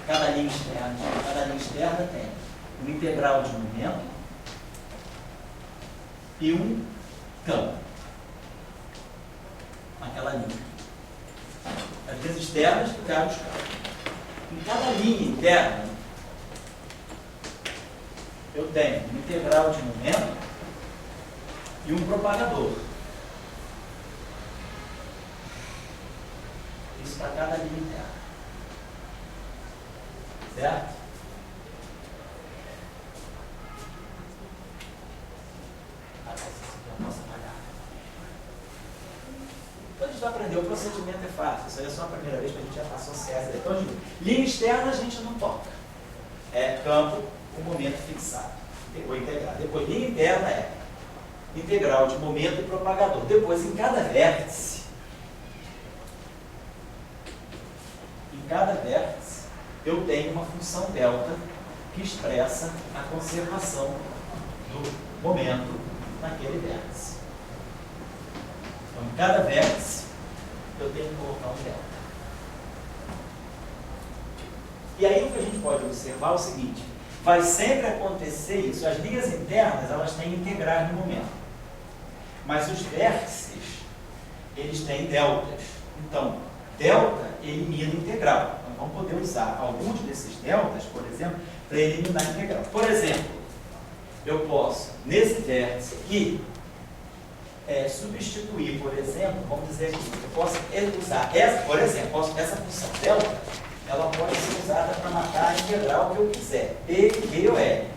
cada linha externa tem uma integral de momento e um campo naquela linha. As linhas externas ficaram os campos. Em cada linha interna, eu tenho uma integral de momento e um propagador. Isso para cada linha interna. Certo? Eu posso apagar. Então a gente vai aprender, o procedimento é fácil. Isso aí é só a primeira vez que a gente já associar essa. Então, linha externa a gente não toca. É campo com momento fixado. Depois integral. Depois, linha interna é integral de momento e propagador. Depois, em cada vértice, eu tenho uma função delta que expressa a conservação do momento naquele vértice. Então, em cada vértice, eu tenho que colocar um delta. E aí o que a gente pode observar é o seguinte: vai sempre acontecer isso. As linhas internas, elas têm integrais no momento. Mas os vértices, eles têm deltas. Então, delta elimina integral. Então, vamos poder usar alguns desses deltas, por exemplo, para eliminar integral. Por exemplo, eu posso, nesse vértice aqui, substituir, por exemplo, vamos dizer aqui, eu posso usar essa, por exemplo, essa função delta, ela pode ser usada para matar a integral que eu quiser, P, Q ou L.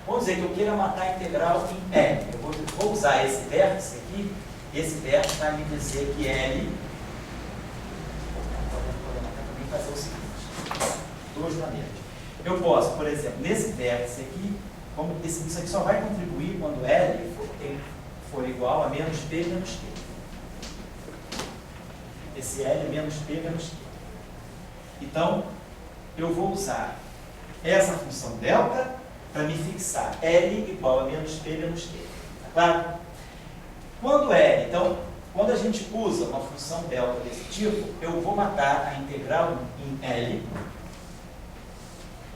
Vamos dizer que eu queira matar a integral em L. Eu vou usar esse vértice aqui, esse vértice vai me dizer que L, podemos também fazer o seguinte, duas maneiras. Eu posso, por exemplo, nesse vértice aqui, isso aqui só vai contribuir quando L for igual a menos P menos Q. Esse L é menos P menos Q. Então, eu vou usar essa função delta para me fixar L igual a menos P menos Q. Tá claro? Quando então, quando a gente usa uma função delta desse tipo, eu vou matar a integral em L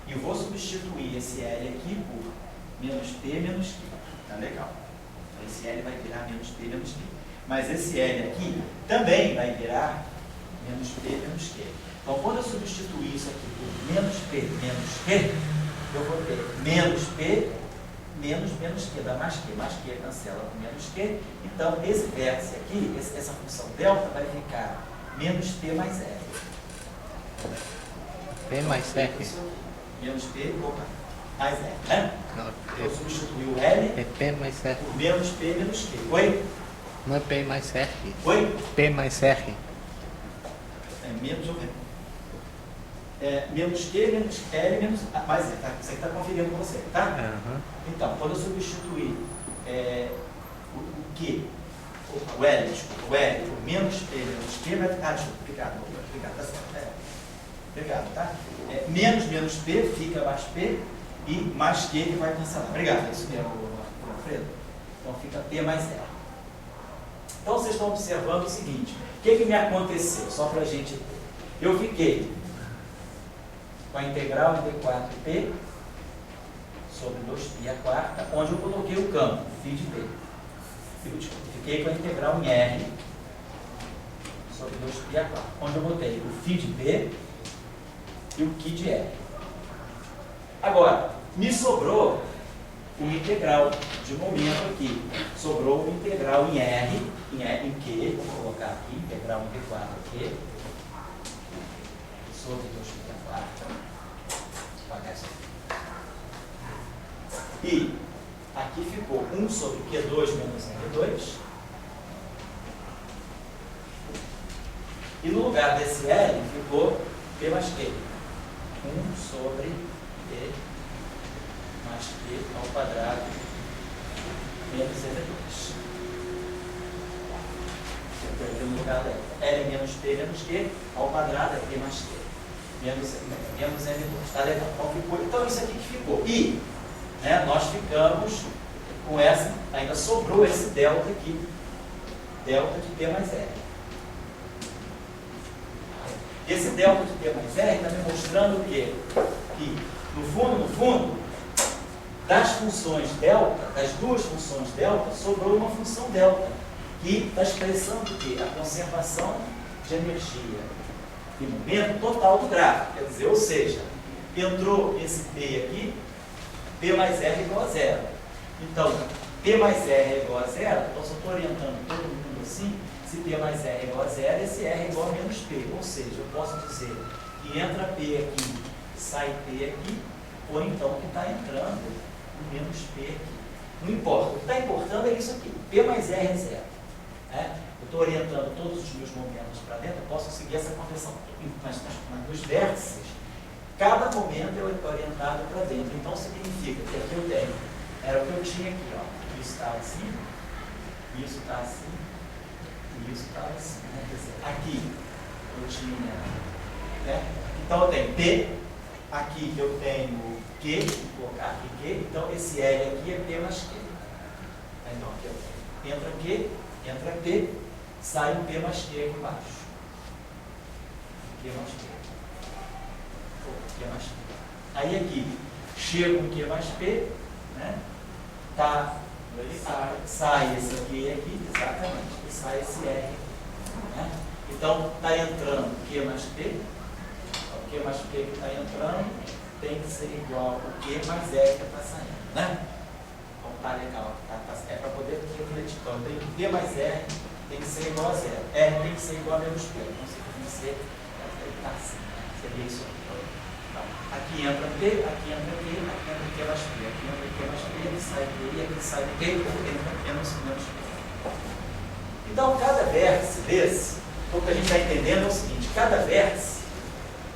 e vou substituir esse L aqui por menos P menos Q. Tá legal. Esse L vai virar menos P menos Q. Mas esse L aqui também vai virar menos P menos Q. Então, quando eu substituir isso aqui por menos P menos Q, eu vou ter menos P menos menos Q, dá mais Q cancela com menos Q. Então, esse vértice aqui, essa função delta, vai ficar menos P mais R. P mais R. Menos P, mais R, né? Não, Eu substituí o L é P mais R. por menos P menos Q. Oi? Não é P mais R. Oi? P mais R. Menos ou menos. Menos Q, menos L, menos mais R. Tá? Isso aqui está conferindo com você, tá? Uhum. Então, quando eu substituir o Q, o L, desculpa, o L por menos P menos Q, vai ficar, obrigado, tá certo. Obrigado, tá? Menos menos P fica mais P e mais Q que vai cancelar. Obrigado, é isso mesmo, Alfredo. Então fica P mais R. Então vocês estão observando o seguinte: o que me aconteceu? Só para a gente ver. Eu fiquei com a integral de d4p sobre 2π a quarta, onde eu coloquei o campo, φ de b. Eu fiquei com a integral em R sobre 2π a quarta, onde eu botei o φ de b e o Q de R. Agora, me sobrou uma integral de momento aqui. Sobrou uma integral em R, em Q, vou colocar aqui, integral em D4 aqui, sobre 2π a quarta. Apagar isso aqui. E aqui ficou 1 sobre Q2 menos N2. E no lugar desse L ficou P mais Q. 1 sobre P mais Q ao quadrado menos N2. No lugar dela. L menos P menos Q ao quadrado é P mais Q. Menos N2. Tá legal? Então isso aqui que ficou. E nós ficamos com essa, ainda sobrou esse delta aqui. Delta de P mais R. Esse delta de P mais R está me mostrando o quê? Que, no fundo, das funções delta, das duas funções delta, sobrou uma função delta, que está expressando o quê? A conservação de energia e momento total do gráfico. Quer dizer, ou seja, entrou esse P aqui, P mais R igual a zero. Então, P mais R é igual a zero, então só estou orientando todo mundo assim. Se P mais R é igual a zero, esse R é igual a menos P. Ou seja, eu posso dizer que entra P aqui, sai P aqui, ou então que está entrando o menos P aqui. Não importa. O que está importando é isso aqui. P mais R é zero. Eu estou orientando todos os meus momentos para dentro, eu posso seguir essa conversão. Mas nos vértices, cada momento é orientado para dentro. Então significa que aqui eu tenho, era o que eu tinha aqui, ó. Isso está assim, isso está assim. E isso está assim, Quer dizer, aqui eu tinha, Então eu tenho P, aqui eu tenho Q, vou colocar aqui Q, então esse L aqui é P mais Q. Então aqui eu tenho, entra Q, entra P, sai um P mais Q aqui embaixo. Q mais Q. Q mais Q. Aí aqui chega um Q mais P, Tá Sai esse aqui e aqui, exatamente. E sai esse R. Né? Então, está entrando Q mais P. O Q mais P que está entrando tem que ser igual ao Q mais R que está saindo. Né? Então, tá legal. É para poder refletir. Então, tem Q mais R tem que ser igual a zero. R tem que ser igual a menos P. Então, você tem que ser assim. Seria isso aqui. Então, aqui entra P, aqui entra Q, aqui entra Q mais P. Aqui entra Q mais P, aqui sai P, e aqui sai P, entra menos P. Então, cada vértice desse, o que a gente está entendendo é o seguinte: cada vértice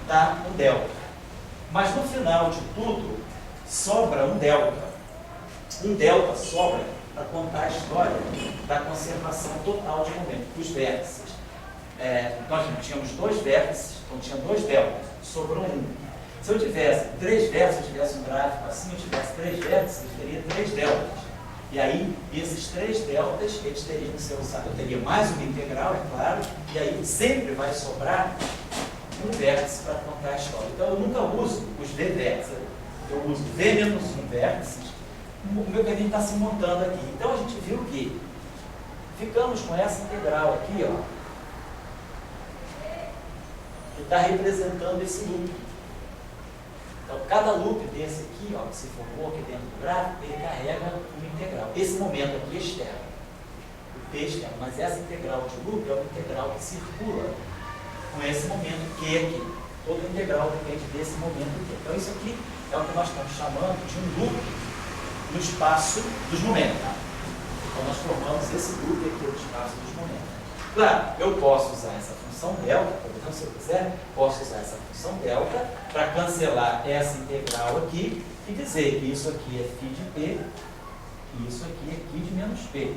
dá um delta. Mas no final de tudo, sobra um delta. Um delta sobra para contar a história da conservação total de momento, os vértices. Nós tínhamos 2 vértices, então tinha 2 deltas, sobrou um. Se eu tivesse 3 vértices, eu tivesse um gráfico assim, eu tivesse 3 vértices, eu teria 3 deltas. E aí, esses 3 deltas, eles teriam que ser usados. Eu teria mais uma integral, é claro, e aí sempre vai sobrar um vértice para contar a história. Então, eu nunca uso os V vértices. Eu uso V menos 1 vértices. O meu caminho está se montando aqui. Então, a gente viu que ficamos com essa integral aqui, ó, que está representando esse loop. Então, cada loop desse aqui, ó, que se formou aqui dentro do gráfico, ele carrega uma integral. Esse momento aqui é externo, o P externo, mas essa integral de loop é uma integral que circula com esse momento Q aqui. Toda integral depende desse momento aqui. Então, isso aqui é o que nós estamos chamando de um loop no espaço dos momentos. Tá? Então, nós formamos esse loop aqui no espaço dos momentos. Claro, eu posso usar essa função delta, então, se eu quiser, posso usar essa função delta para cancelar essa integral aqui e dizer que isso aqui é φ de P e isso aqui é φ de menos P.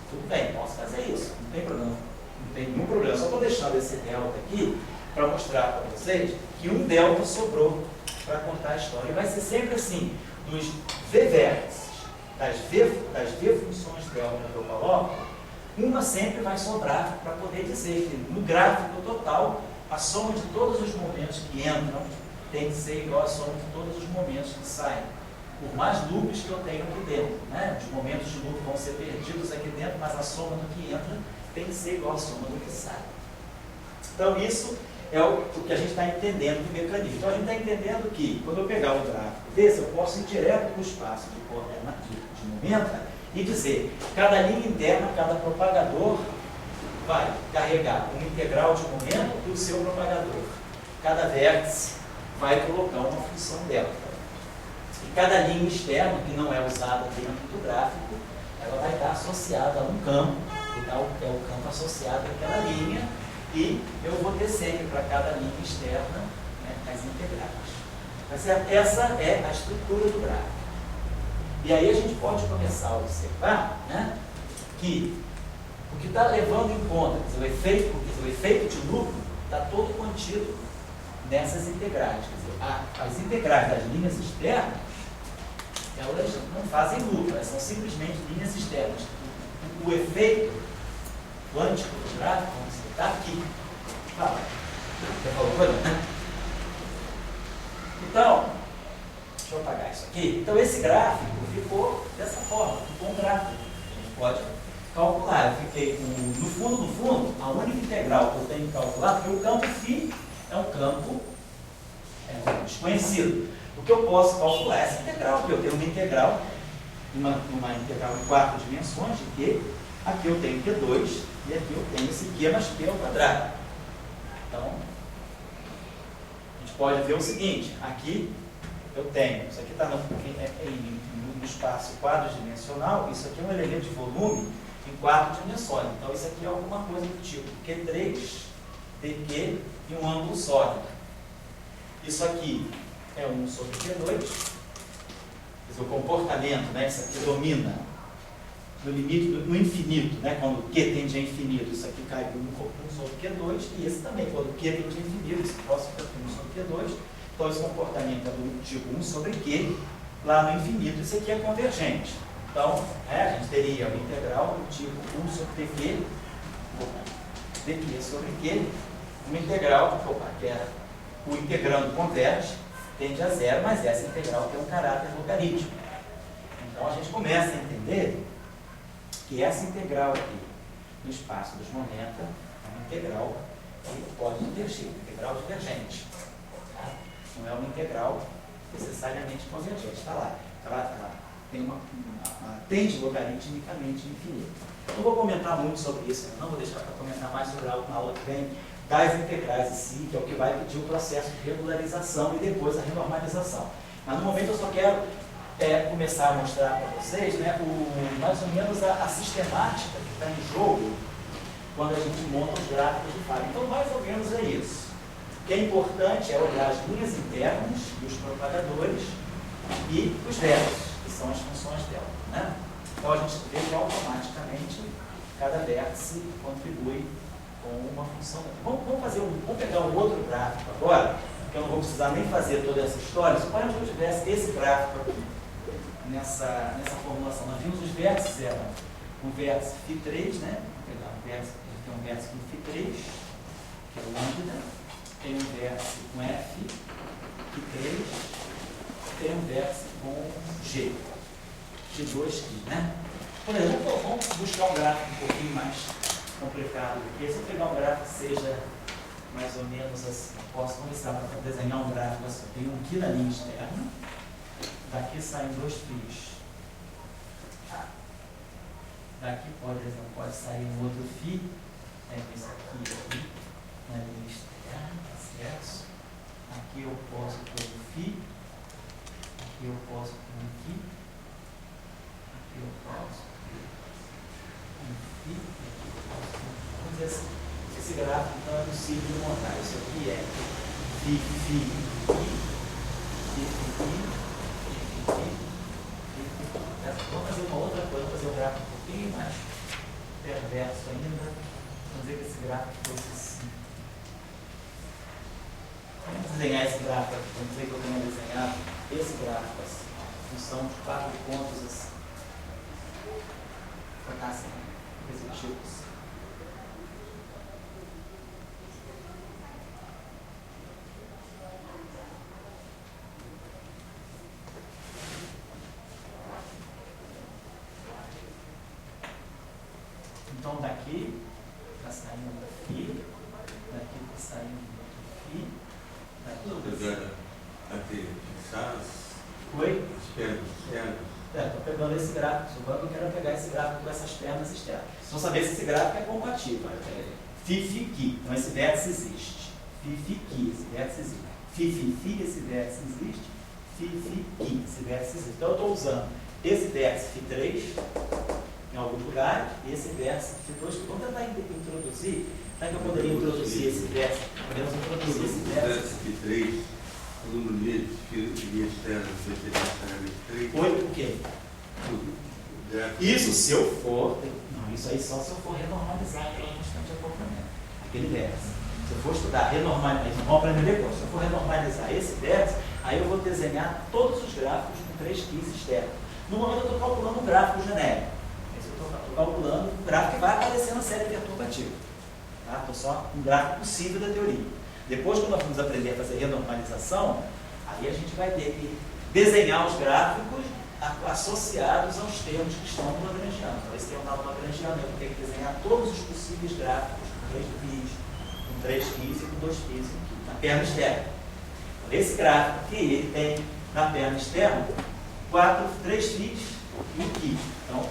Tudo bem, posso fazer isso, não tem problema. Não tem nenhum problema. Só estou deixando esse delta aqui para mostrar para vocês que um delta sobrou para contar a história. E vai ser sempre assim, dos V vértices, das V funções delta que eu coloco, uma sempre vai sobrar para poder dizer que no gráfico total, a soma de todos os momentos que entram tem que ser igual à soma de todos os momentos que saem. Por mais loops que eu tenho aqui dentro, né? Os momentos de loop vão ser perdidos aqui dentro, mas a soma do que entra tem que ser igual à soma do que sai. Então, isso é o que a gente está entendendo do mecanismo. Então, a gente está entendendo que, quando eu pegar o gráfico desse, eu posso ir direto para o espaço de momento e dizer, cada linha interna, cada propagador vai carregar uma integral de momento do seu propagador. Cada vértice vai colocar uma função delta. E cada linha externa, que não é usada dentro do gráfico, ela vai estar associada a um campo, que é o campo associado àquela linha, e eu vou ter sempre para cada linha externa, né, as integrais. Tá certo? Essa é a estrutura do gráfico. E aí a gente pode começar a observar, né, que o que está levando em conta, quer dizer, o efeito de lucro está todo contido nessas integrais. Quer dizer, as integrais das linhas externas, elas não fazem lucro, elas são simplesmente linhas externas. O efeito quântico do gráfico está aqui. Fala. Você falou coisa, né? Então, deixa eu apagar isso aqui. Então, esse gráfico ficou dessa forma, ficou um gráfico. A gente pode calcular. Eu fiquei no fundo, a única integral que eu tenho que calcular, porque o campo φ é um campo desconhecido. O que eu posso calcular é essa integral, porque eu tenho uma integral, uma integral em 4 dimensões de Q. Aqui eu tenho Q2 e aqui eu tenho esse Q mais P ao quadrado. Então, a gente pode ver o seguinte, aqui eu tenho, isso aqui está no espaço quadridimensional, isso aqui é um elemento de volume em 4 dimensões. Então, isso aqui é alguma coisa do tipo Q3, dq e um ângulo sólido. Isso aqui é 1 sobre Q2, quer dizer, o comportamento, né, isso aqui domina no limite, no infinito, né, quando Q tende a infinito, isso aqui cai por 1 sobre Q2, e esse também, quando Q tende a infinito, esse próximo fica por 1 sobre Q2, então esse comportamento é do tipo 1 sobre Q, lá no infinito, isso aqui é convergente. Então, a gente teria uma integral do tipo 1 sobre dq, dq sobre Q, uma integral, que é o integrando converge, tende a zero, mas essa integral tem um caráter logarítmico. Então a gente começa a entender que essa integral aqui no espaço dos momenta é uma integral que pode divergir, uma integral divergente. Tá? Não é uma integral necessariamente convergente. Está lá. Ela tem tende logaritmicamente infinito. Eu não vou comentar muito sobre isso, não vou deixar para comentar mais sobre algo na aula que vem das integrais em si, que é o que vai pedir o processo de regularização e depois a renormalização. Mas no momento eu só quero começar a mostrar para vocês, né, mais ou menos a sistemática que está em jogo quando a gente monta os gráficos de Fábio. Então, mais ou menos é isso. O que é importante é olhar as linhas internas e os propagadores e os versos, que são as funções dela. Né? Então, a gente vê que automaticamente cada vértice contribui com uma função. Vamos pegar um outro gráfico agora, que eu não vou precisar nem fazer toda essa história. Suponha que eu tivesse esse gráfico aqui, nessa formulação. Nós vimos os vértices, eram o vértice φ3, né? Vou pegar tem um vértice com φ3, que é o lambda, tem um vértice com f, φ3, tem um vértice com g, g2 aqui, né? Por exemplo, vamos buscar um gráfico um pouquinho mais complicado do que esse. Se eu pegar um gráfico que seja mais ou menos assim, posso começar para desenhar um gráfico assim. Tem um aqui na linha externa, daqui saem dois fios. Daqui, por exemplo, pode sair um outro fio, esse aqui na linha externa, tá certo? Aqui eu posso pôr um fio, aqui eu posso pôr um fio, aqui eu posso pôr um fio, aqui eu posso pôr um fio. Vamos dizer assim, esse gráfico então é possível de montar. Isso aqui é φ, Vamos fazer uma outra coisa, vamos fazer um gráfico um pouquinho mais perverso ainda. Vamos dizer que esse gráfico fosse assim. Vamos desenhar esse gráfico aqui. Vamos dizer que eu tenho desenhado esse gráfico assim. Função de 4 pontos assim. Vou botar assim, positivos. Então daqui está saindo aqui, daqui está saindo aqui, daqui. Aqui, fixadas. Oi? As pernas externas. Estou pegando esse gráfico, supondo que eu quero pegar esse gráfico com essas pernas externas. Só saber se esse gráfico é compatível. Φ, então esse vértice existe. Φ, esse vértice existe. Φ, esse vértice existe. Φ, esse vértice existe. Então eu estou usando esse vértice φ3 em alguns lugares, e esse vértice φ2. Vamos tentar introduzir. Será que eu poderia introduzir esse vértice? Podemos introduzir esse vértice. φ3. Segundo linha externa, φ3. Oi, por quê? Isso, se eu for. Não, isso aí só se eu for renormalizar pela constante de acoplamento. Aquele vértice. Se eu for estudar renormalizar, vamos aprender depois. Se eu for renormalizar esse vértice, aí eu vou desenhar todos os gráficos com 3 quis externos. No momento eu estou calculando um gráfico genérico. Eu estou calculando um gráfico que vai aparecer na série perturbativa. Tá? Estou só um gráfico possível da teoria. Depois, quando nós vamos aprender a fazer renormalização, aí a gente vai ter que desenhar os gráficos associados aos termos que estão no Lagrangiano. Então, esse termo no Lagrangiano, eu vou ter que desenhar todos os possíveis gráficos com 3 quis e com 2 quis aqui, na perna externa. Então, esse gráfico aqui, ele tem na perna externa 3 quis e um qui. Então,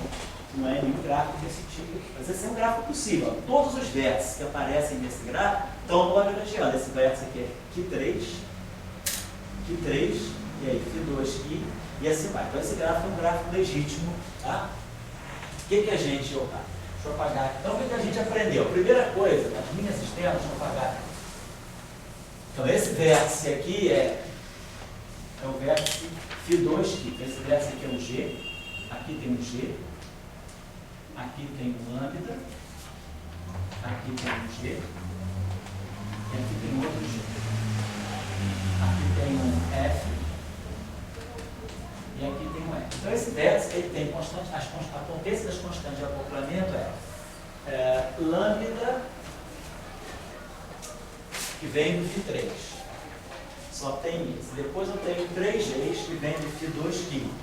não é nenhum gráfico desse tipo, mas esse é um gráfico possível. Todos os vértices que aparecem nesse gráfico estão no Lagrangiano. Esse vértice aqui é Φ3, e aí Φ2 e assim vai. Então esse gráfico é um gráfico legítimo. Tá? O que a gente... Deixa eu apagar aqui. Então o que a gente aprendeu? A primeira coisa, as linhas externas, deixa eu apagar. Então esse vértice aqui é o vértice Φ2 aqui. Esse vértice aqui é um G, aqui tem um G, aqui tem um lambda, aqui tem um G, e aqui tem outro G. Aqui tem um F, e aqui tem um F. Então esse vértice ele tem constante, a potência das constantes de acoplamento é lambda, que vem do Φ3. Só tem isso. Depois eu tenho 3 Gs que vem do Φ2 químico.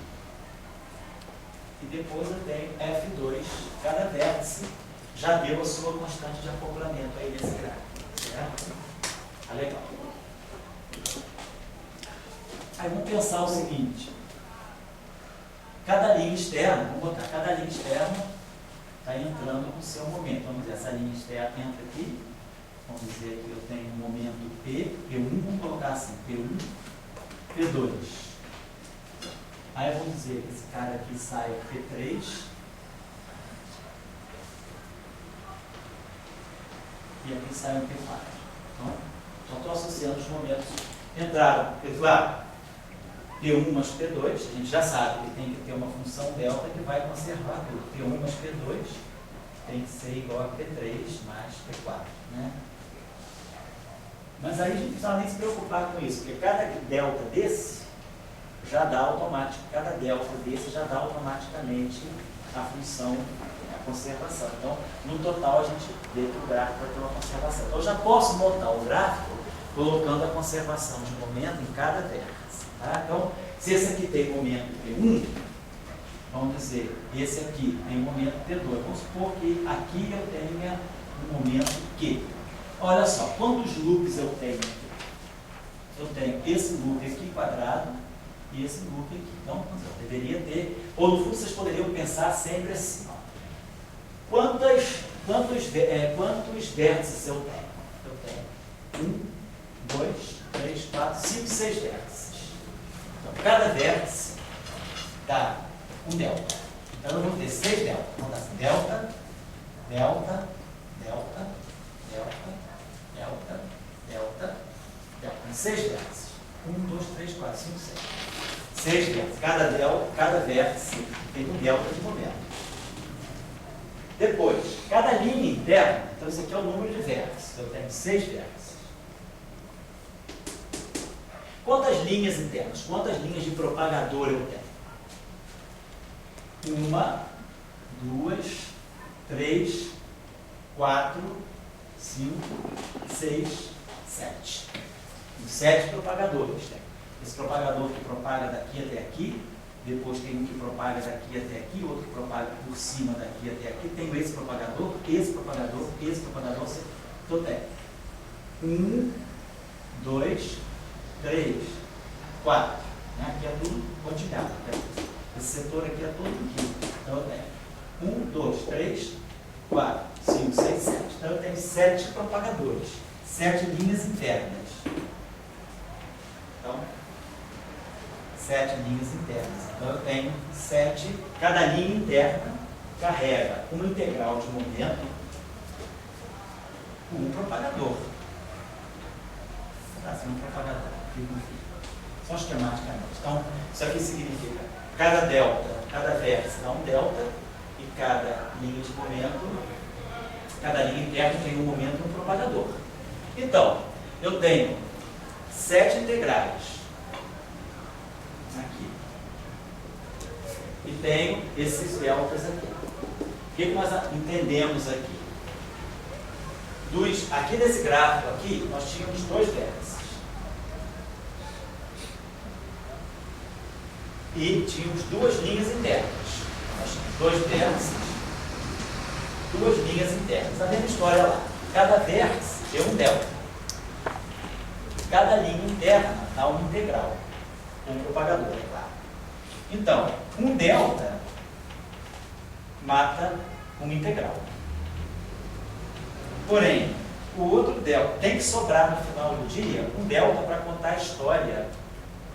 e depois eu tenho F2. Cada vértice já deu a sua constante de acoplamento aí nesse gráfico, certo? Ah, legal. Aí vamos pensar o seguinte: cada linha externa, vamos botar, cada linha externa está entrando no seu momento. Vamos dizer, essa linha externa entra aqui, vamos dizer que eu tenho um momento P, P1, vamos colocar assim, P1, P2. Aí vamos dizer que esse cara aqui sai P3, e aqui sai um P4. Então, só estou associando os momentos. Entraram, claro, P1 mais P2, a gente já sabe que tem que ter uma função delta que vai conservar tudo. P1 mais P2 tem que ser igual a P3 mais P4, né? Mas aí a gente não precisa nem se preocupar com isso, porque cada delta desse já dá automático, cada delta desse já dá automaticamente a função, a conservação. Então, no total, a gente vê que o gráfico vai ter uma conservação. Então, eu já posso montar o gráfico colocando a conservação de momento em cada vértice. Tá? Então, se esse aqui tem momento P1, vamos dizer, esse aqui tem momento P2. Vamos supor que aqui eu tenha um momento Q. Olha só, quantos loops eu tenho aqui? Eu tenho esse loop aqui quadrado e esse loop aqui. Então, eu deveria ter, ou no fundo vocês poderiam pensar sempre assim, ó. Quantos vértices eu tenho? Eu tenho 1, 2, 3, 4, 5, 6 vértices. Então, cada vértice dá um delta. Então, eu vou ter 6 delta. Vamos dar assim, delta, delta, delta, delta, delta, delta, delta. 6 vértices. 1, 2, 3, 4, 5, 6. 6 vértices. Cada vértice tem um delta de momento. Depois, cada linha interna, então esse aqui é o número de vértices. Eu tenho 6 vértices. Quantas linhas internas? Quantas linhas de propagador eu tenho? 1, 2, 3, 4, 5, 6, 7. 7 propagadores. Né? Esse propagador que propaga daqui até aqui, depois tem um que propaga daqui até aqui, outro que propaga por cima daqui até aqui. Tenho esse propagador, esse propagador, esse propagador. Então tem 1, 2, 3, 4. Né? Aqui é tudo pontilhado. Né? Esse setor aqui é todo aqui. Então eu tenho 1, 2, 3, 4, 5, 6, 7. Então eu tenho 7 propagadores, 7 linhas internas. Então, 7 linhas internas. Então eu tenho 7, cada linha interna carrega uma integral de momento com um propagador. Assim, um propagador. Só esquematicamente. Então, isso aqui significa cada delta, cada vértice dá um delta e cada linha de momento, cada linha interna tem um momento e um propagador. Então, eu tenho 7 integrais aqui. E tenho esses deltas aqui. O que nós entendemos aqui? Aqui nesse gráfico aqui, nós tínhamos 2 vértices. E tínhamos 2 linhas internas. Nós tínhamos 2 vértices, 2 linhas internas. A mesma história lá. Cada vértice é um delta. Cada linha interna dá uma integral. Um propagador, é claro. Então, um delta mata uma integral. Porém, o outro delta tem que sobrar no final do dia um delta para contar a história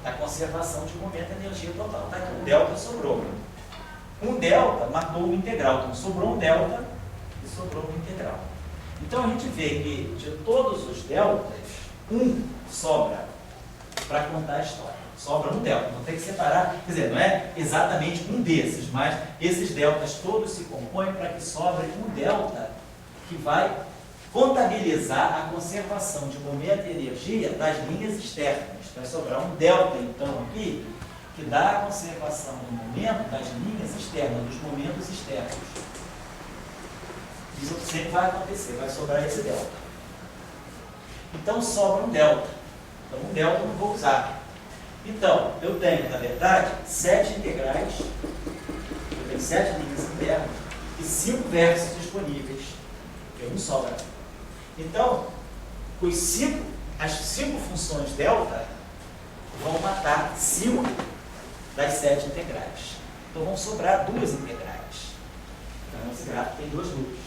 da conservação de momento e energia total. Tá aqui, um delta sobrou. Um delta matou uma integral. Então, sobrou um delta e sobrou uma integral. Então, a gente vê que de todos os deltas, um sobra para contar a história. Sobra um delta. Não tem que separar, quer dizer, não é exatamente um desses, mas esses deltas todos se compõem para que sobre um delta que vai contabilizar a conservação de momento e energia das linhas externas. Vai sobrar um delta, então, aqui, que dá a conservação do momento das linhas externas, dos momentos externos. Isso sempre vai acontecer, vai sobrar esse delta. Então, sobra um delta. Então, um delta eu não vou usar. Então, eu tenho, na verdade, 7 integrais. Eu tenho 7 linhas internas e 5 vértices disponíveis, porque 1 sobra. Então, as 5 funções delta vão matar 5 das 7 integrais. Então vão sobrar 2 integrais. Então esse gráfico tem 2 loops.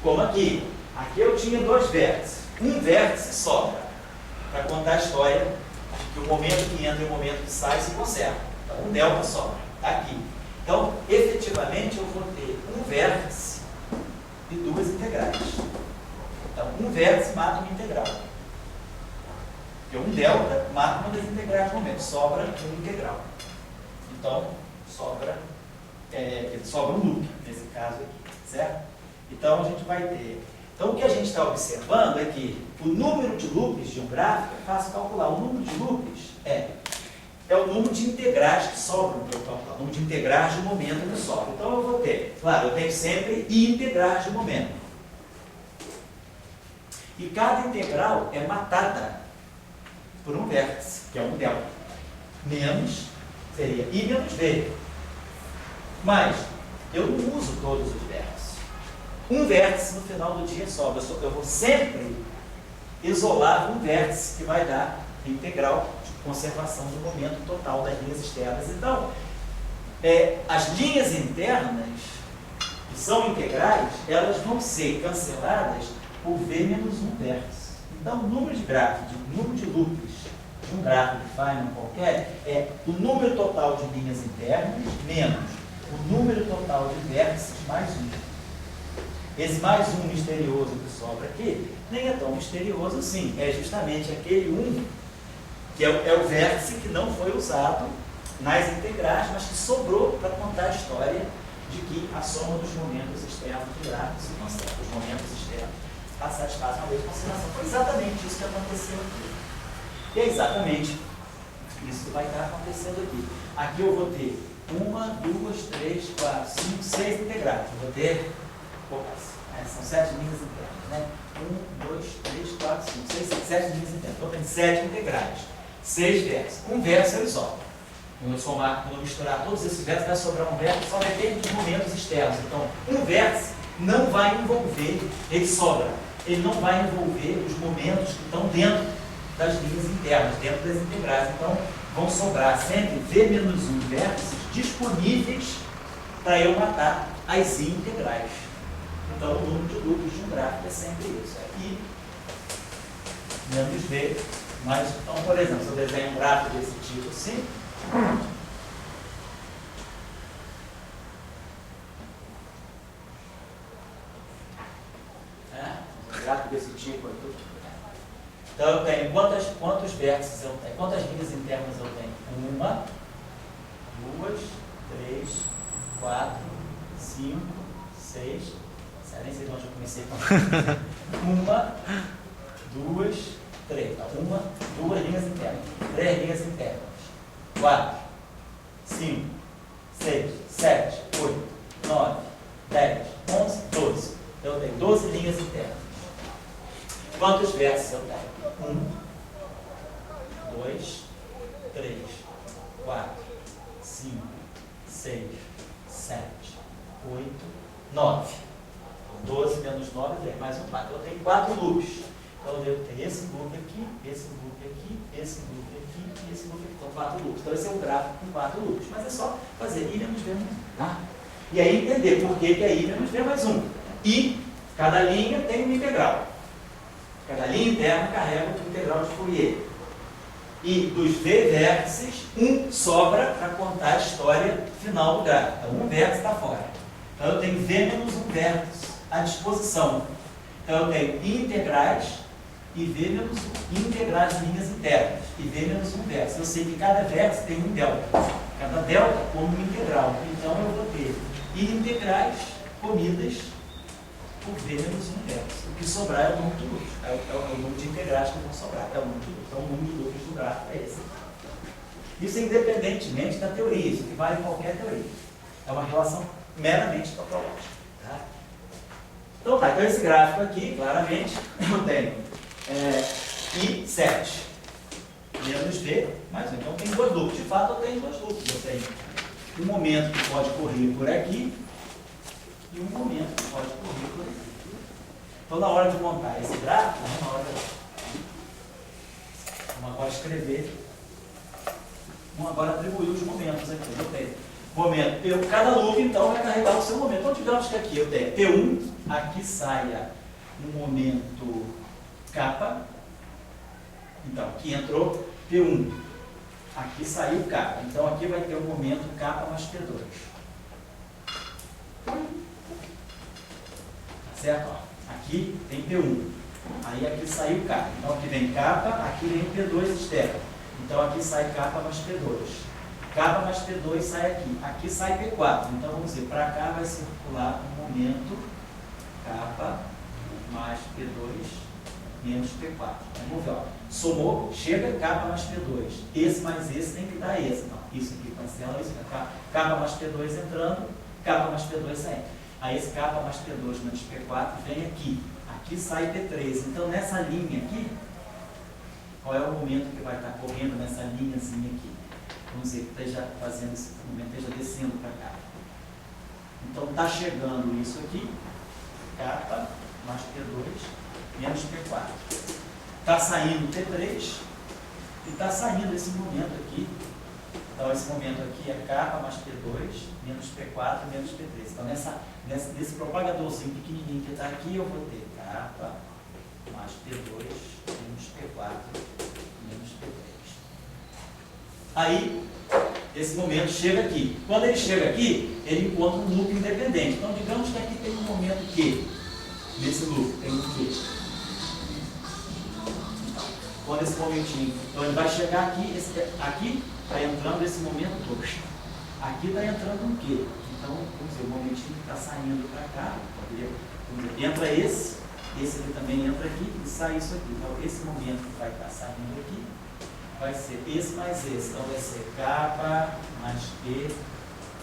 Como aqui. Aqui eu tinha 2 vértices. Um vértice sobra para contar a história que o momento que entra e o momento que sai se conserva. Então um delta sobra. Está aqui. Então, efetivamente, eu vou ter um vértice e 2 integrais. Então, um vértice mata uma integral. Porque um delta mata uma das integrais no momento. Sobra uma integral. Então, sobra um loop, nesse caso aqui, certo? Então, a gente vai ter... Então, o que a gente está observando é que o número de loops de um gráfico é fácil calcular. O número de loops é o número de integrais que sobram para eu calcular. O número de integrais de momento que sobra. Então, eu vou ter... Claro, eu tenho sempre integrais de momento. E cada integral é matada por um vértice, que é um delta. Menos seria I menos V. Mas eu não uso todos os vértices. Um vértice no final do dia sobra. Eu vou sempre isolar um vértice que vai dar a integral de conservação do momento total das linhas externas. Então, as linhas internas, que são integrais, elas vão ser canceladas por V menos um vértice. Então, o número de gráficos, o número de loops de um gráfico de Feynman qualquer é o número total de linhas internas menos o número total de vértices mais 1. Esse mais 1 misterioso que sobra aqui nem é tão misterioso assim. É justamente aquele 1 que é o vértice que não foi usado nas integrais, mas que sobrou para contar a história de que a soma dos momentos externos do gráfico se conserva. Os momentos externos satisfazem uma lei de conservação. Foi exatamente isso que aconteceu aqui. E é exatamente isso que vai estar acontecendo aqui. Aqui eu vou ter 1, 2, 3, 4, 5, 6 integrais. Eu vou ter são 7 linhas internas, né? 1, 2, 3, 4, 5, 6, 7 linhas internas. Então tem 7 integrais, 6 vértices. Um vértice eu isolo. Quando eu misturar todos esses vértices, vai sobrar um vértice, só vai ter os momentos externos. Então, um vértice não vai envolver, ele sobra, ele não vai envolver os momentos que estão dentro das linhas internas, dentro das integrais. Então, vão sobrar sempre V menos 1 vértices disponíveis para eu matar as integrais. Então, o número de loops de um gráfico é sempre isso. Aqui, menos V, mas, então, por exemplo, se eu desenho um gráfico desse tipo assim, um gráfico desse tipo aqui. Então, eu tenho quantos vértices eu tenho? Quantas linhas internas eu tenho? 1, 2, 3, 4, 5, 6. Nem sei de onde eu comecei com 1, 2, 3. Então, 2 linhas internas. 3 linhas internas. 4, 5, 6, 7, 8, 9, 10, 11, 12. Então, eu tenho 12 linhas internas. Quantos vértices eu tenho? 1, 2, 3, 4, 5, 6, 7, 8, 9. 12 menos 9, 10, mais um 4. Eu tenho 4 loops. Então eu devo ter esse loop aqui, esse loop aqui, esse loop aqui e esse loop aqui. Então 4 loops. Então esse é um gráfico com 4 loops. Mas é só fazer I menos V mais 1. Tá? E aí entender por que é I menos V mais 1. E cada linha tem uma integral. Cada linha interna carrega uma integral de Fourier. E dos V vértices, um sobra para contar a história final do gráfico. Então um vértice está fora. Então eu tenho V menos um vértice à disposição. Então eu tenho I integrais e V menos 1. Integrais de linhas internas e V menos um vértice. Eu sei que cada vértice tem um delta. Cada delta como uma integral. Então eu vou ter I integrais comidas por V menos um vértice. O que sobrar é o número de loops. É o número de integrais que vão sobrar. É o número de loops. Então o número de loops do gráfico é esse. Isso independentemente da teoria. Isso que vale em qualquer teoria. É uma relação meramente topológica. Tá? Então tá, então esse gráfico aqui, claramente, eu tenho I7 menos V mais 1. Então tem 2 loops. De fato, eu tenho 2 loops. Eu tenho um momento que pode correr por aqui e um momento que pode correr por aqui. Então, na hora de montar esse gráfico, vamos agora escrever, vamos agora atribuir os momentos aqui. Eu tenho momento P1, cada loop então vai carregar o seu momento. Então, digamos que aqui eu tenho P1, aqui saia um momento kappa, então aqui entrou P1, aqui saiu kappa, então aqui vai ter o momento kappa mais P2. Tá certo? Ó, aqui tem P1, aí aqui saiu kappa, então aqui vem kappa, aqui vem P2 externo, então aqui sai kappa mais P2. Kappa mais P2 sai aqui. Aqui sai P4. Então, vamos dizer, para cá vai circular um momento kappa mais P2 menos P4. Vamos ver, ó. Somou, chega kappa mais P2. Esse mais esse tem que dar esse. Não, isso aqui cancela, isso aqui. Kappa mais P2 entrando, kappa mais P2 saindo. Aí esse kappa mais P2 menos P4 vem aqui. Aqui sai P3. Então, nessa linha aqui, qual é o momento que vai estar correndo nessa linhazinha aqui? Vamos dizer que esteja fazendo esse momento, esteja descendo para cá. Então está chegando isso aqui, kappa mais P2 menos P4. Está saindo P3 e está saindo esse momento aqui. Então esse momento aqui é kappa mais P2 menos P4 menos P3. Então nesse propagadorzinho pequenininho que está aqui, eu vou ter kappa mais P2 menos P4 menos P3. Aí, esse momento chega aqui. Quando ele chega aqui, ele encontra um loop independente. Então, digamos que aqui tem um momento Q. Nesse loop tem um Q. Quando esse momentinho... Então, ele vai chegar aqui. Aqui está entrando esse momento todo. Aqui está entrando um Q. Então, vamos dizer, o momentinho que está saindo para cá. Entra esse aqui também entra aqui e sai isso aqui. Então, esse momento que vai estar saindo aqui vai ser esse mais esse. Então, vai ser kappa mais P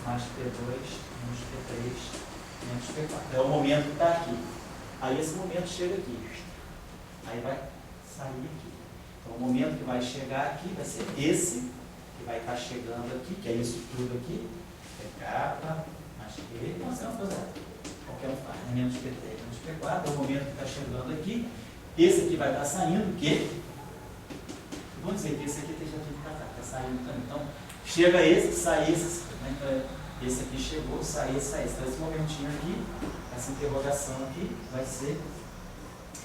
mais P2 menos P3 menos P4. Então, é o momento que está aqui. Aí, esse momento chega aqui. Aí, vai sair aqui. Então, o momento que vai chegar aqui vai ser esse, que vai estar chegando aqui, que é isso tudo aqui. É kappa mais P. Não, você não fazer qualquer um faz, menos P3 menos P4. É o momento que está chegando aqui. Esse aqui vai estar saindo, que... Vamos dizer que esse aqui esteja vindo para cá, está saindo também. Então, chega esse, sai esse, né? Então, esse aqui chegou, sai esse, sai esse. Então, esse momentinho aqui, essa interrogação aqui, vai ser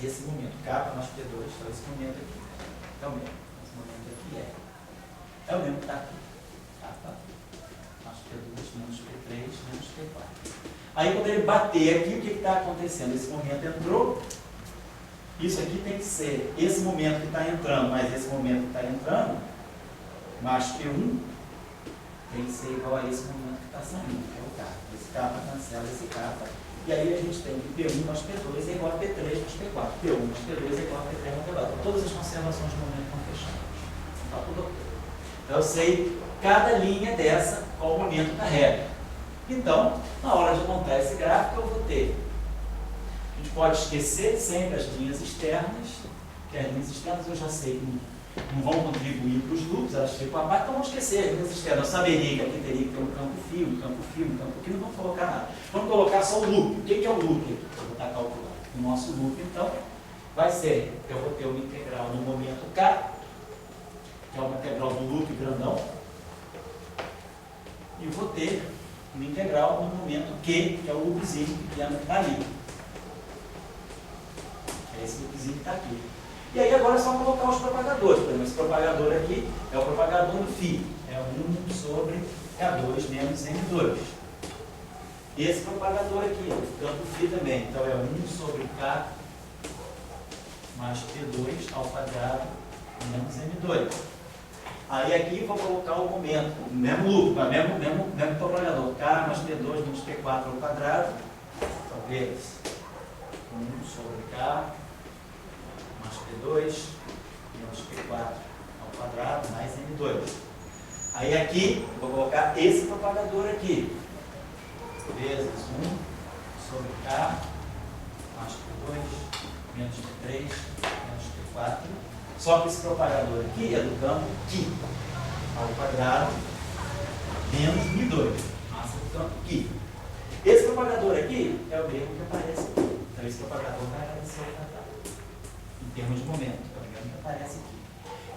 esse momento. Kappa mais P2, então esse momento aqui. Então, esse momento aqui é o mesmo que está aqui. Kappa mais P2 menos P3 menos P4. Aí, quando ele bater aqui, o que está acontecendo? Esse momento entrou. Isso aqui tem que ser esse momento que está entrando, mais esse momento que está entrando, mais P1, tem que ser igual a esse momento que está saindo, que é o kappa. Esse kappa cancela esse kappa. E aí a gente tem que P1 mais P2 é igual a P3 mais P4. P1 mais P2 é igual a P3 mais P4. Então, todas as conservações de momento estão fechadas. Está tudo ok. Então, eu sei cada linha dessa, qual momento carrega. Então, na hora de montar esse gráfico, eu vou ter... A gente pode esquecer sempre as linhas externas, que as linhas externas eu já sei que não vão contribuir para os loops, elas ficam à parte, então vamos esquecer as linhas externas. Eu saberia que aqui teria que ter um campo fio, um campo fio, um campo fio, não vamos colocar nada. Vamos colocar só o loop. O que é o loop? Eu vou estar calculando. O nosso loop, então, vai ser, eu vou ter uma integral no momento K, que é uma integral do loop grandão, e vou ter uma integral no momento Q, que é o loopzinho pequeno que está ali. Esse loopzinho que está aqui. E aí agora é só colocar os propagadores. Por exemplo, esse propagador aqui é o propagador do φ. É 1 sobre K2 menos M2. Esse propagador aqui, o campo φ também. Então é 1 sobre K mais P2 ao quadrado menos M2. Aí aqui eu vou colocar o momento, o mesmo loop, mesmo propagador. K mais P2 menos P4 ao quadrado. Talvez 1 sobre K mais P2 menos P4 ao quadrado mais M2. Aí aqui, eu vou colocar esse propagador aqui. Vezes 1 sobre K mais P2 menos P3 menos P4. Só que esse propagador aqui é do campo φ ao quadrado menos 1002, massa do campo aqui. Esse propagador aqui é o mesmo que aparece aqui. Então esse propagador vai aparecer em termos de momento, é o mesmo que aparece aqui.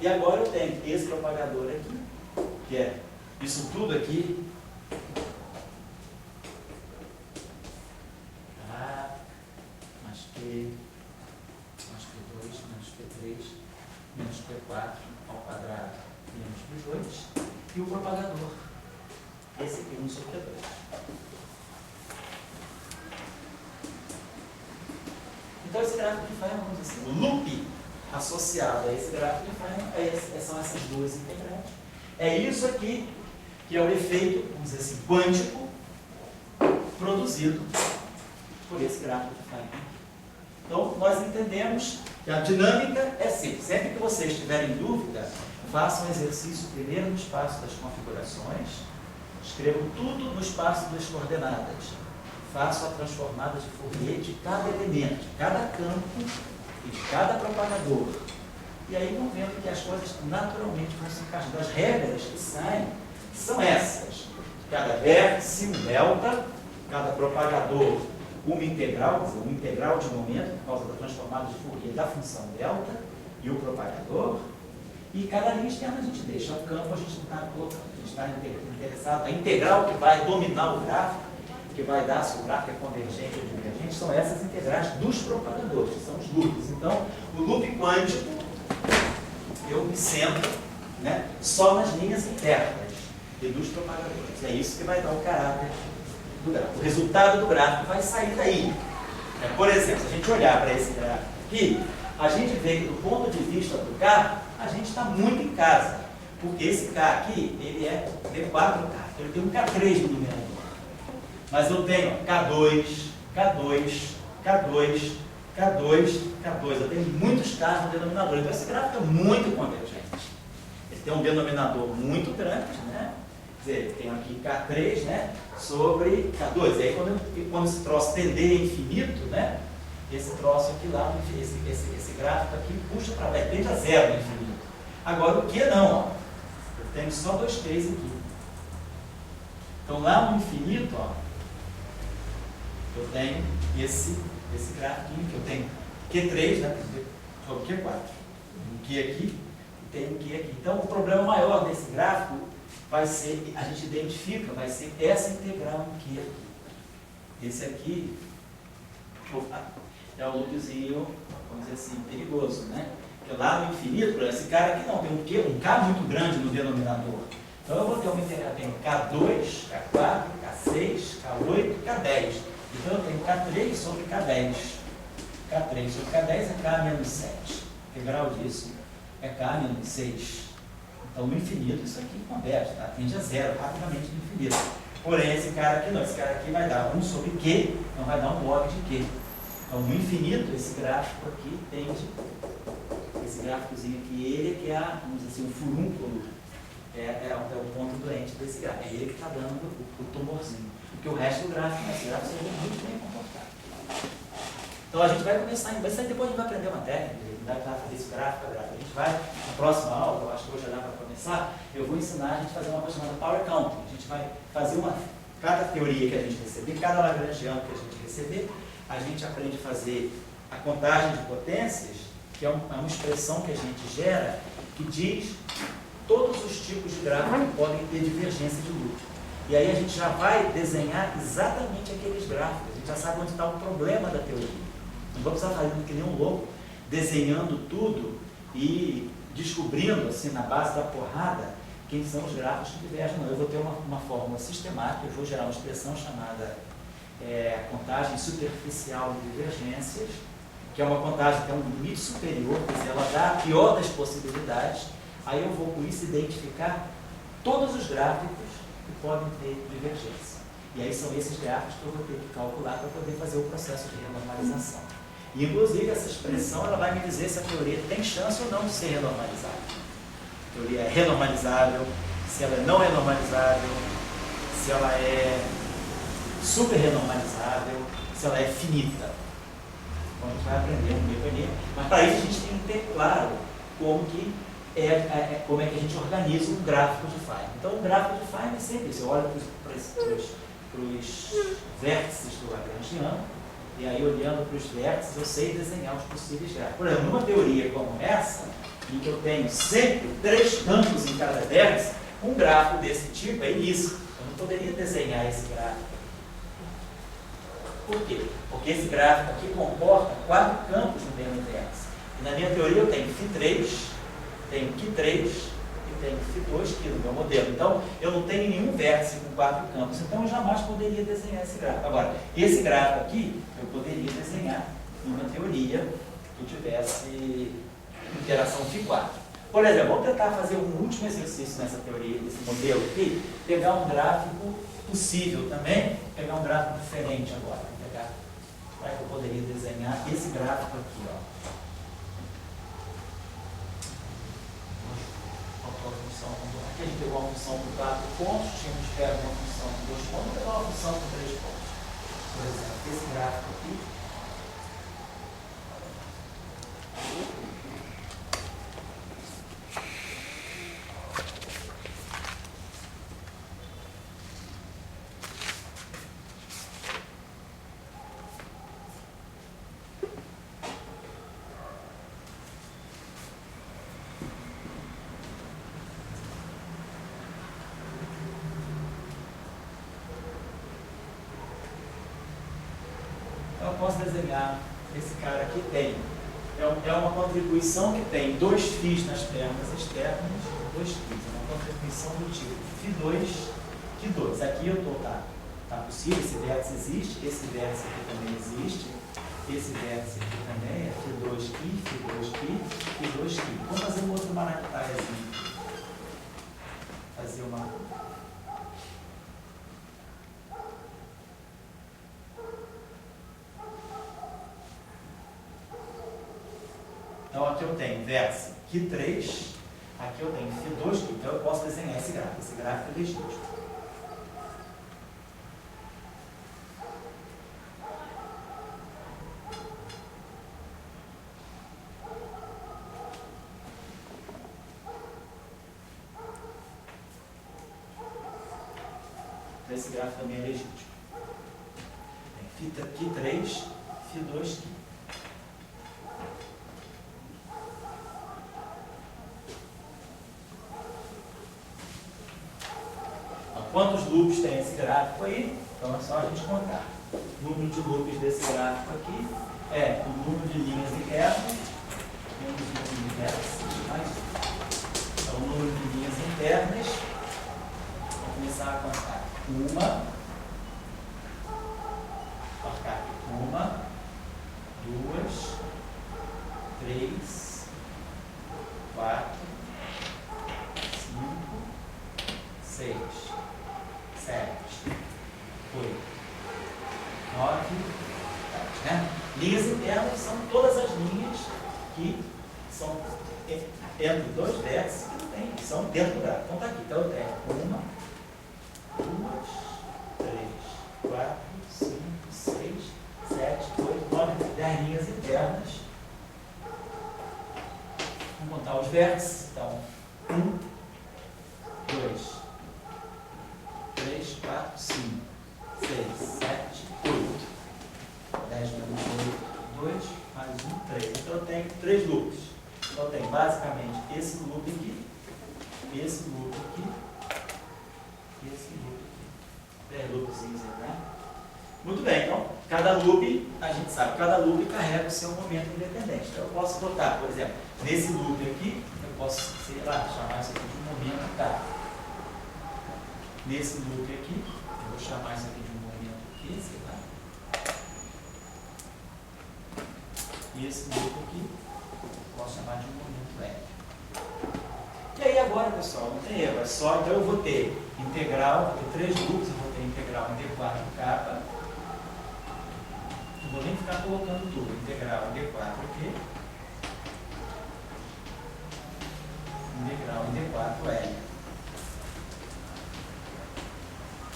E agora eu tenho esse propagador aqui, que é isso tudo aqui. A mais P, mais P2, menos P3, menos P4 ao quadrado, menos P2, e o propagador. Esse aqui, 1 sobre P2. Então esse gráfico de Feynman, vamos dizer assim, o loop associado a esse gráfico de Feynman são essas duas integrais. É isso aqui que é o efeito, vamos dizer assim, quântico produzido por esse gráfico de Feynman. Então nós entendemos que a dinâmica é simples. Sempre que vocês tiverem dúvida, façam um exercício primeiro no espaço das configurações, escrevam tudo no espaço das coordenadas. Faço a transformada de Fourier de cada elemento, de cada campo e de cada propagador. E aí vão vendo que as coisas naturalmente vão se encaixando. As regras que saem são essas. Cada vértice, um delta, cada propagador, uma integral, quer dizer, uma integral de momento, por causa da transformada de Fourier da função delta, e o propagador. E cada linha externa a gente deixa. O campo a gente não está colocando, a gente está interessado. A integral que vai dominar o gráfico, que vai dar se o gráfico é convergente ou divergente, são essas integrais dos propagadores, que são os loops. Então, o loop quântico, eu me centro, né, só nas linhas internas e dos propagadores. É isso que vai dar o caráter do gráfico. O resultado do gráfico vai sair daí. Por exemplo, se a gente olhar para esse gráfico aqui, a gente vê que do ponto de vista do K, a gente está muito em casa. Porque esse K aqui, ele é D4K, ele tem um K3 no numerador. Mas eu tenho K2, K2, K2, K2, K2. Eu tenho muitos Ks no denominador. Então esse gráfico é muito convergente. Ele tem um denominador muito grande, né? Quer dizer, tem aqui K3, né, sobre K2. E aí quando esse troço tender a infinito, né, esse troço aqui lá, esse gráfico aqui puxa para lá, tende a zero no infinito. Agora o que não? Ó, eu tenho só 2 T's aqui. Então lá no infinito, ó, eu tenho esse gráfico que eu tenho Q3, né, sobre Q4. Um Q aqui e tem um Q aqui. Então o problema maior desse gráfico vai ser, a gente identifica, vai ser essa integral em Q aqui. Esse aqui é o loopzinho, vamos dizer assim, perigoso, né? Porque lá no infinito, esse cara aqui não, tem um Q, um K muito grande no denominador. Então eu vou ter uma integral, tem K2, K4, K6, K8, K10. Então eu tenho K3 sobre K10. K3 sobre K10 é K menos 7. A integral disso é K menos 6. Então no infinito isso aqui converge, tá? Tende a zero rapidamente no infinito. Porém esse cara aqui não, esse cara aqui vai dar 1 sobre Q, então vai dar um log de Q. Então no infinito esse gráfico aqui tende, esse gráficozinho aqui, ele que é, vamos dizer assim, o furúnculo, é o ponto doente desse gráfico. É ele que está dando o tumorzinho. Porque o resto do gráfico, esse gráfico seria muito bem comportado. Então a gente vai começar, depois a gente vai aprender uma técnica, vai fazer esse gráfico. A gente vai, na próxima aula, eu acho que hoje já dá para começar, eu vou ensinar a gente a fazer uma coisa chamada Power Counting. A gente vai fazer cada teoria que a gente receber, cada lagrangiano que a gente receber, a gente aprende a fazer a contagem de potências, que é uma expressão que a gente gera, que diz todos os tipos de gráficos que podem ter divergência de loop. E aí a gente já vai desenhar exatamente aqueles gráficos, a gente já sabe onde está o problema da teoria. Não vou precisar fazer que nem um louco, desenhando tudo e descobrindo, assim, na base da porrada, quem são os gráficos que divergem. Não, eu vou ter uma fórmula sistemática, eu vou gerar uma expressão chamada contagem superficial de divergências, que é uma contagem que tem um limite superior, quer dizer, ela dá a pior das possibilidades. Aí eu vou com isso identificar todos os gráficos que podem ter divergência. E aí são esses gráficos que eu vou ter que calcular para poder fazer o processo de renormalização. E, inclusive, essa expressão ela vai me dizer se a teoria tem chance ou não de ser renormalizável. A teoria é renormalizável, se ela não é normalizável, se ela é super renormalizável, se ela é finita. Então a gente vai aprender um mecanismo, mas para isso a gente tem que ter claro como que é como é que a gente organiza um gráfico de Feynman. Então, o gráfico de Feynman é sempre isso. Eu olho para os vértices do Lagrangiano, e aí, olhando para os vértices, eu sei desenhar os possíveis gráficos. Por exemplo, numa teoria como essa, em que eu tenho sempre 3 campos em cada vértice, um gráfico desse tipo é ilícito. Eu não poderia desenhar esse gráfico. Por quê? Porque esse gráfico aqui comporta 4 campos no mesmo vértice. E na minha teoria eu tenho φ3, tenho Q3 e tenho φ2 aqui no meu modelo. Então, eu não tenho nenhum vértice com 4 campos. Então, eu jamais poderia desenhar esse gráfico. Agora, esse gráfico aqui, eu poderia desenhar numa teoria que tivesse interação φ4. Por exemplo, vamos tentar fazer um último exercício nessa teoria, desse modelo aqui, pegar um gráfico possível também, pegar um gráfico diferente agora. Vou pegar, como é que eu poderia desenhar esse gráfico aqui, ó. Aqui a gente pegou uma função com 4 pontos, tínhamos que pegar uma função com 2 pontos, vou pegar uma função com 3 pontos. Por exemplo, esse gráfico aqui. Eu posso desenhar esse cara aqui, é uma contribuição que tem 2 φ nas pernas externas, 2 φ, é uma contribuição do tipo φ2, Q2. Aqui eu estou, tá possível, esse vértice existe, esse vértice aqui também existe, esse vértice aqui também é φ2 aqui, φ2 aqui, φ2 aqui. Vamos fazer um outro maracutaiazinho. Fazer uma... Então, aqui eu tenho vértice Q3, aqui eu tenho φ2, então eu posso desenhar esse gráfico. Esse gráfico é legítimo. Então, esse gráfico também é legítimo. Tem Q3, φ2 aqui. Quantos loops tem esse gráfico aí? Então é só a gente contar. O número de loops desse gráfico aqui é o número de linhas internas. Então, o número de linhas internas. Vamos começar a contar. Marcar aqui. 1, 2, 3, 4, 5, 6. 7, 8, 9, 10, né? Linhas internas são todas as linhas que são entre 2 vértices que não tem, que são dentro do gráfico. Então tá aqui, então eu tenho 1, 2, 3, 4, 5, 6, 7, 8, 9, 10 linhas internas. Vamos contar os vértices. Então, 1, 2, 3, 4, 5, 6, 7, 8. 10 menos 8, 2, mais 1, 3. Então eu tenho 3 loops. Então eu tenho basicamente esse loop aqui, esse loop aqui, e esse loop aqui. 10 loopzinhos aí, né? Muito bem, então, cada loop, a gente sabe, cada loop carrega o seu momento independente. Então eu posso botar, por exemplo, nesse loop aqui, eu posso, sei lá, chamar isso aqui de um momento K. Nesse loop aqui, eu vou chamar isso aqui de um momento aqui, sei lá. E esse loop aqui, eu posso chamar de um momento L. E aí agora, pessoal, não tem erro, é só, então eu vou ter integral, vou ter 3 loops, eu vou ter integral em D4K. Não vou nem ficar colocando tudo, integral em D4 aqui. Integral em D4L.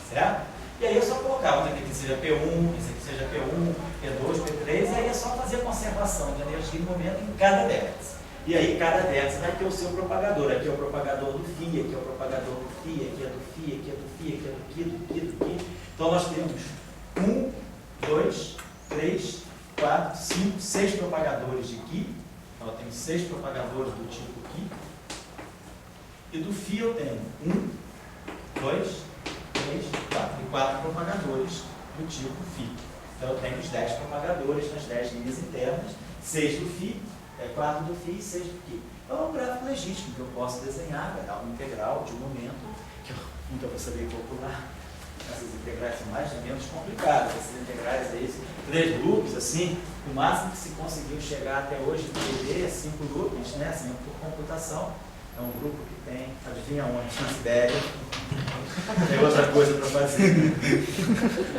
Certo? E aí é só colocar, vamos aqui que seja P1, esse aqui seja P1, P2, P3, e aí é só fazer a conservação de energia e momento em cada vértice. E aí cada vértice vai ter o seu propagador. Aqui é o propagador do φ, aqui é o propagador do φ, aqui é do φ, aqui é do φ, aqui é do Qi, do Qi, do Qi. Então nós temos 1, 2, 3, 4, 5, 6 propagadores de Qi. Então eu tenho 6 propagadores do tipo Qi. E do φ eu tenho 1, 2, 3, 4 e 4 propagadores do tipo φ. Então eu tenho os 10 propagadores nas 10 linhas internas, 6 do φ, 4 do φ e 6 do Qi. Então é um gráfico legítimo que eu posso desenhar, vai dar uma integral de um momento, que eu nunca vou saber calcular. Essas integrais são mais ou menos complicadas. Essas integrais aí, 3 loops, assim, o máximo que se conseguiu chegar até hoje no DD é 5 loops, né? Assim, por computação. É um grupo que tem, adivinha onde? Na Sibéria. Tem outra coisa para fazer.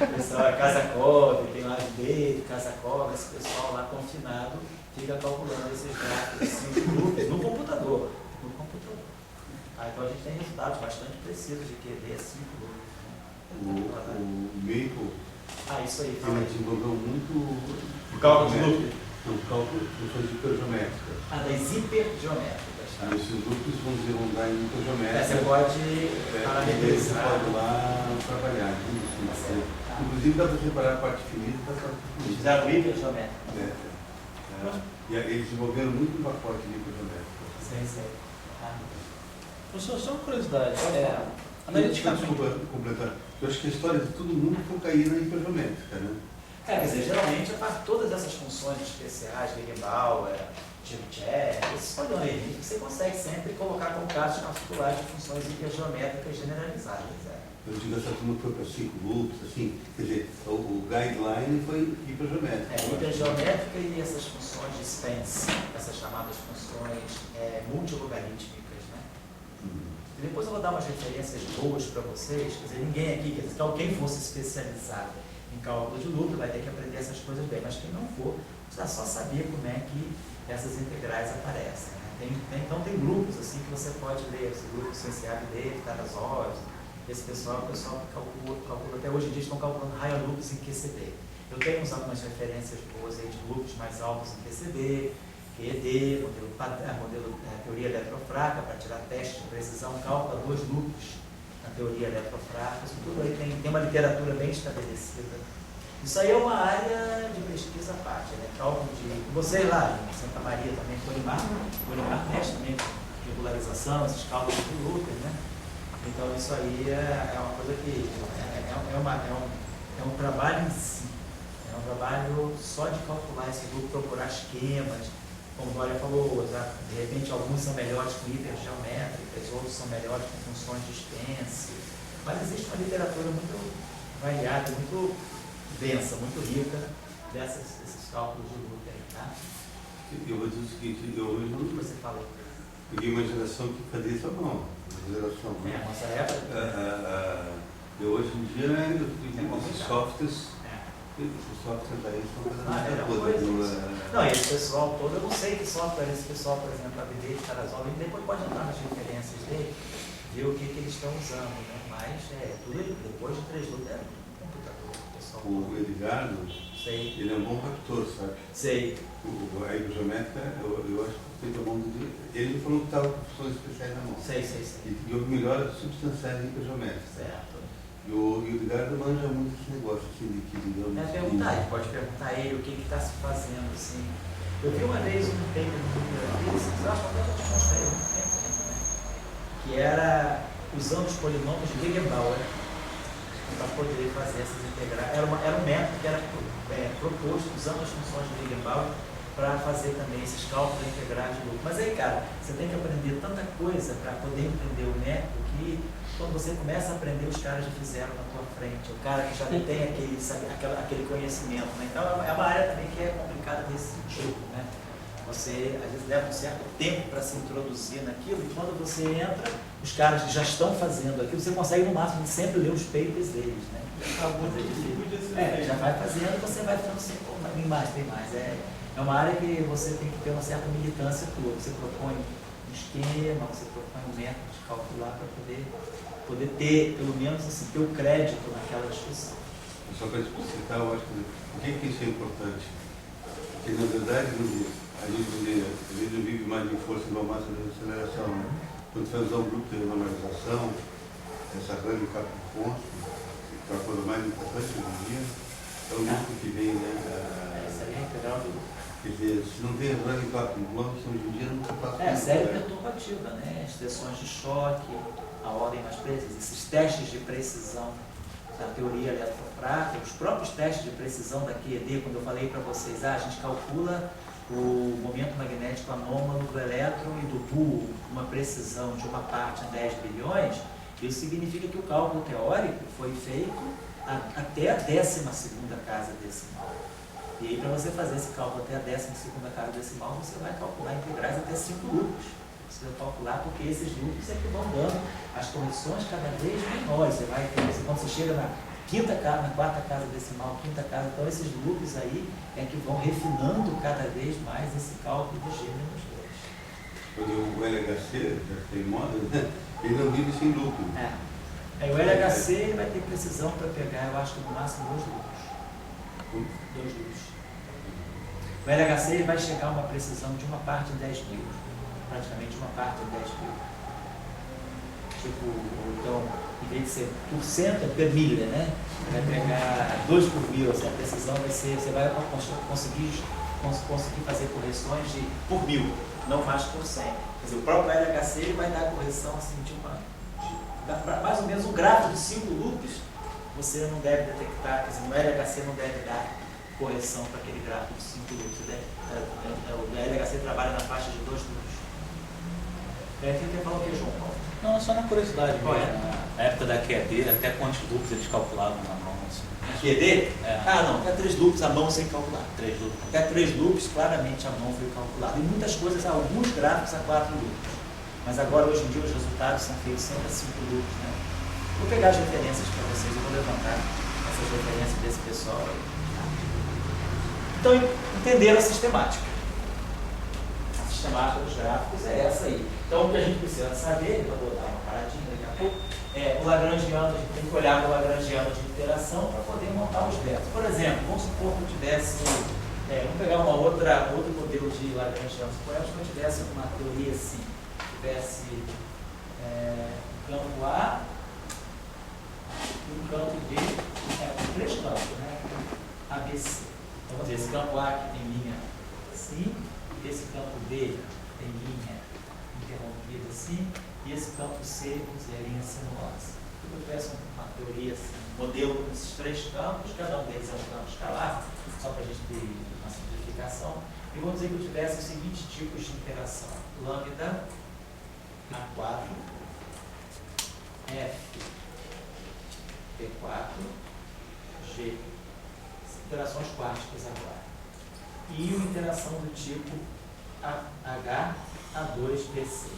O pessoal é Kazakov, tem lá de Kazakov, esse pessoal lá confinado fica calculando esses gráficos de 5 loops no computador. No computador. Então a gente tem resultados bastante precisos de QD 5 loops. O Maple, Isso aí. ele desenvolveu muito O cálculo de loop. Não, cálculo de funções hipergeométricas. Das hipergeométricas. Esses loops vão desenvolver em hipergeométrica. Você pode Você parametrizar. pode ir lá trabalhar. Inclusive dá para separar a parte finita da parte finita. Fizeram o hipergeométrico. E eles desenvolveram muito um pacote de hipergeométrica. Sim. Professor, só uma curiosidade. Analiticamente. Desculpa completar. Eu acho que a história de todo mundo foi cair na hipergeométrica, né? Quer dizer, geralmente, todas essas funções especiais, Gegenbauer, Chebyshev, esses padrões, você consegue sempre colocar como casos particulares de funções hipergeométricas generalizadas. Eu digo, essa turma foi para 5 loops, assim, quer dizer, o guideline foi hipergeométrica. Hipergeométrica e essas funções de Spence, essas chamadas funções multilogarítmicas, né? E depois eu vou dar umas referências boas para vocês, quer dizer, ninguém aqui, quer dizer, então quem fosse especializado em cálculo de loop vai ter que aprender essas coisas bem, mas quem não for, precisa só saber como é que essas integrais aparecem. Né? Então tem grupos assim que você pode ler, esse grupo CNCABD, Tarasov, esse pessoal que calcula, até hoje em dia estão calculando higher loops em QCD. Eu tenho algumas referências boas aí de loops mais altos em QCD, QED, modelo teoria eletrofraca, para tirar testes de precisão, cálculo 2 loops na teoria eletrofraca, isso tudo aí tem uma literatura bem estabelecida. Isso aí é uma área de pesquisa à parte, né? Cálculo de... Você lá em Santa Maria também, Colimar mexe também com regularização, esses cálculos de loop, né? Então isso aí é uma coisa que é um trabalho em si, é um trabalho só de calcular esse loop, procurar esquemas, como o Dória falou, de repente alguns são melhores com hipergeométricas, outros são melhores com funções de Spence, mas existe uma literatura muito variada, muito densa, muito rica desses cálculos de loop aí, tá? Eu vou dizer o seguinte, eu hoje Tudo que você falou. peguei uma geração que fazia isso não, uma geração. A nossa época. Eu hoje em dia, né, eu digo esses softwares. Esses softwares aí são Não, e esse pessoal todo, eu não sei que software esse pessoal, por exemplo, a BD de Tarasov, ele depois pode entrar nas referências dele, ver o que eles estão usando, né? Mas tudo depois de 3 loop é computador, pessoal. O Edgardo, sei. Ele é um bom raptor, sabe? Sei. A hipergeométrica, eu acho que feito a mão dele. Ele me falou que estava com funções especiais na mão. Sei. E houve melhoras substanciais em hipergeométrica. Certo. E o Edgardo manja muito esse negócio, assim, de digamos. Ele pode perguntar a ele o que está se fazendo, assim. Eu vi uma vez um paper no Twitter, eu acho que eu já te mostrei um tempo, né? Que era usando os polinômios de Gegenbauer para poder fazer essas integrais. Era um método que era proposto usando as funções de Gegenbauer para fazer também esses cálculos integrais de loop. Mas aí, cara, você tem que aprender tanta coisa para poder entender o método que quando você começa a aprender, os caras já fizeram na tua frente. O cara que já tem aquele conhecimento. Né? Então é uma área também que é complicada nesse sentido. Né? Você, às vezes, leva um certo tempo para se introduzir naquilo, e quando você entra, os caras que já estão fazendo aquilo, você consegue, no máximo, sempre ler os papers deles. Né? Já vai fazendo, você vai ficando assim, tem mais. É uma área que você tem que ter uma certa militância tua. Você propõe um esquema, você propõe um método de calcular para poder ter, pelo menos, assim, ter o crédito naquela discussão. Só para explicitar, eu acho que por que isso é importante? Porque, na verdade, a gente não vive mais em força igual massa de aceleração, né? Quando você vai usar um grupo de normalização, essa range Capricorn, que é a coisa mais importante hoje em dia, é o grupo que vem, né? Essa aí é integral do... Quer dizer, se não tem range Capricorn, hoje em dia não está fácil. É, a série perturbativa, né? As tensões de choque, a ordem mais precisa, esses testes de precisão da teoria eletrofrágil, os próprios testes de precisão da QED, quando eu falei para vocês, a gente calcula o momento magnético anômalo do elétron e do Boole, uma precisão de uma parte em 10 bilhões, isso significa que o cálculo teórico foi feito até a 12ª casa decimal. E aí, para você fazer esse cálculo até a 12ª casa decimal, você vai calcular integrais até 5 loops. Você vai calcular porque esses loops é que vão dando as correções cada vez menores. Você vai ter, quando você chega na 4ª casa decimal, 5ª casa, então esses loops aí é que vão refinando cada vez mais esse cálculo de G menos 2. Quando o LHC, já tem moda, né? Ele não vive sem loop. Aí o LHC ele vai ter precisão para pegar, eu acho que no máximo 2 loops. 2 loops. O LHC ele vai chegar a uma precisão de uma parte em 10 mil. Praticamente uma parte em 10 mil. Tipo, então, em vez de ser por cento, é per milha, né? Vai pegar 2 por mil, assim, a precisão vai ser, você vai conseguir fazer correções de por mil, não mais por 100. Quer dizer, o próprio LHC ele vai dar correção assim, mais ou menos um gráfico de 5 loops, você não deve detectar, quer dizer, no LHC não deve dar correção para aquele gráfico de 5 loops. O LHC trabalha na faixa de 2 loops. Você quer falar o que, João Paulo? Não, só na curiosidade. Qual é? Na época da QED, até quantos loops eles calculavam na mão? Assim. QED? É. Ah, não, até 3 loops a mão sem calcular. 3 loops. Até 3 loops, claramente a mão foi calculada. E muitas coisas, alguns gráficos a 4 loops. Mas agora, hoje em dia, os resultados são feitos sempre a 5 loops, né? Vou pegar as referências para vocês, eu vou levantar essas referências desse pessoal aí. Então, entenderam a sistemática. A sistemática dos gráficos é essa aí. Então, o que a gente precisa saber, eu vou dar uma paradinha daqui a pouco, é o Lagrangiano, a gente tem que olhar para o Lagrangiano de interação para poder montar os vetos. Por exemplo, vamos supor que eu tivesse, vamos pegar outro modelo de Lagrangiano, suponhamos que eu tivesse uma teoria assim, tivesse um campo A e um campo B, com 3 campos, né? ABC. Então, vamos dizer, esse campo A aqui tem linha assim, esse campo B tem linha interrompida assim, e esse campo C, vamos dizer, a linha sinuosa. Se eu tivesse uma teoria assim, um modelo com esses 3 campos, cada um deles é um campo escalar, só para a gente ter uma simplificação, e vamos dizer que eu tivesse os seguintes tipos de interação: lambda A4, F, P4, G. Interações quânticas agora. E uma interação do tipo H, A2, BC.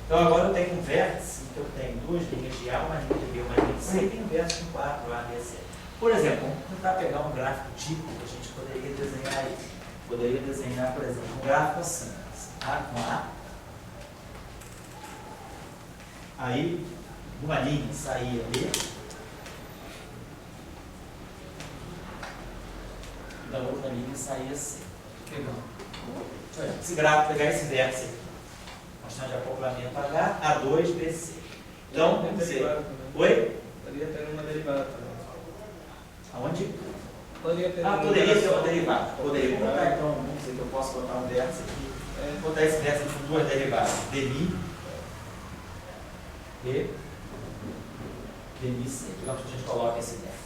Então agora eu tenho um vértice em que eu tenho 2 linhas de A, uma linha de B, uma linha de C, e tenho um vértice com 4, A, B, C. Por exemplo, vamos tentar pegar um gráfico típico que a gente poderia desenhar aí. Poderia desenhar, por exemplo, um gráfico assim, A com A. Aí, uma linha saía B. Da outra linha saía C. Esse gráfico, pegar esse vértice aqui. Constante de acoplamento H, A2, BC. Então, vamos dizer. Oi? Poderia ter uma derivada também. Aonde? Poderia ter poderia ter uma derivada. Poderia. Vou botar então, vamos dizer que eu posso botar um vértice aqui. Vou botar esse vértice com 2 derivadas. DMI e DMI-C. Digamos que a gente coloca esse vértice.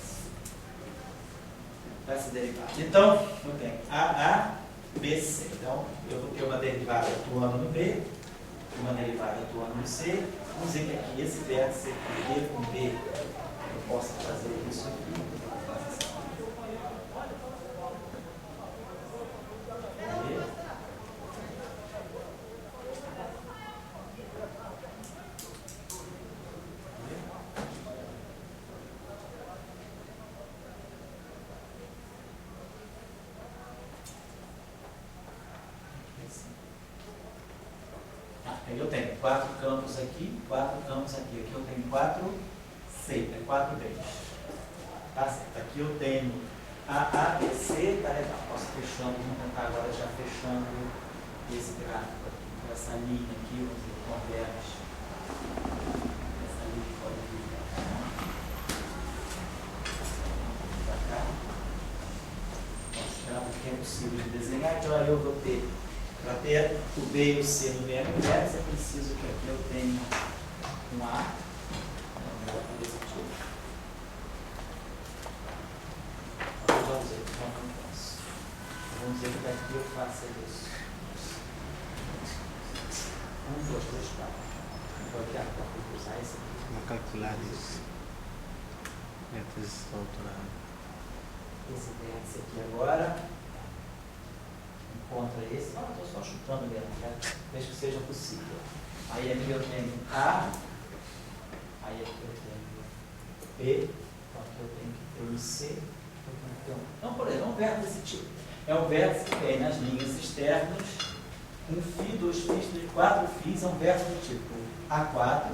Essa derivada. Então, eu tenho AA, BC. Então, eu vou ter uma derivada atuando no B, uma derivada atuando no C. Vamos dizer que aqui esse vértice aqui, B com B, eu posso fazer isso aqui. Aí eu tenho 4 campos aqui, 4 campos aqui. Aqui eu tenho 4 C, 4 B. Tá certo. Aqui eu tenho A, B, C, tá legal. Posso fechando, vamos tentar agora já fechando esse gráfico aqui. Essa linha aqui, vamos dizer, converge. Essa linha pode vir para cá. Mostrar o que é possível de desenhar. Então aí eu vou ter, para ter o B e o C no mesmo vértice, é preciso que aqui eu tenha um A. Vamos dizer que daqui eu faço isso. 1, 2, 3, 4. Vou aqui para usar esse aqui. Vou calcular isso. Vértice altura. Esse vértice aqui agora. Encontra esse. Não, estou só chutando mesmo, né? Desde que seja possível. Aí aqui eu tenho A. Aí aqui eu tenho B. Então aqui eu tenho que ter um C. Então, por exemplo, é um vértice desse tipo. É um vértice que tem nas linhas externas um fio, 2 fios, 4 fios, é um vértice do tipo A4,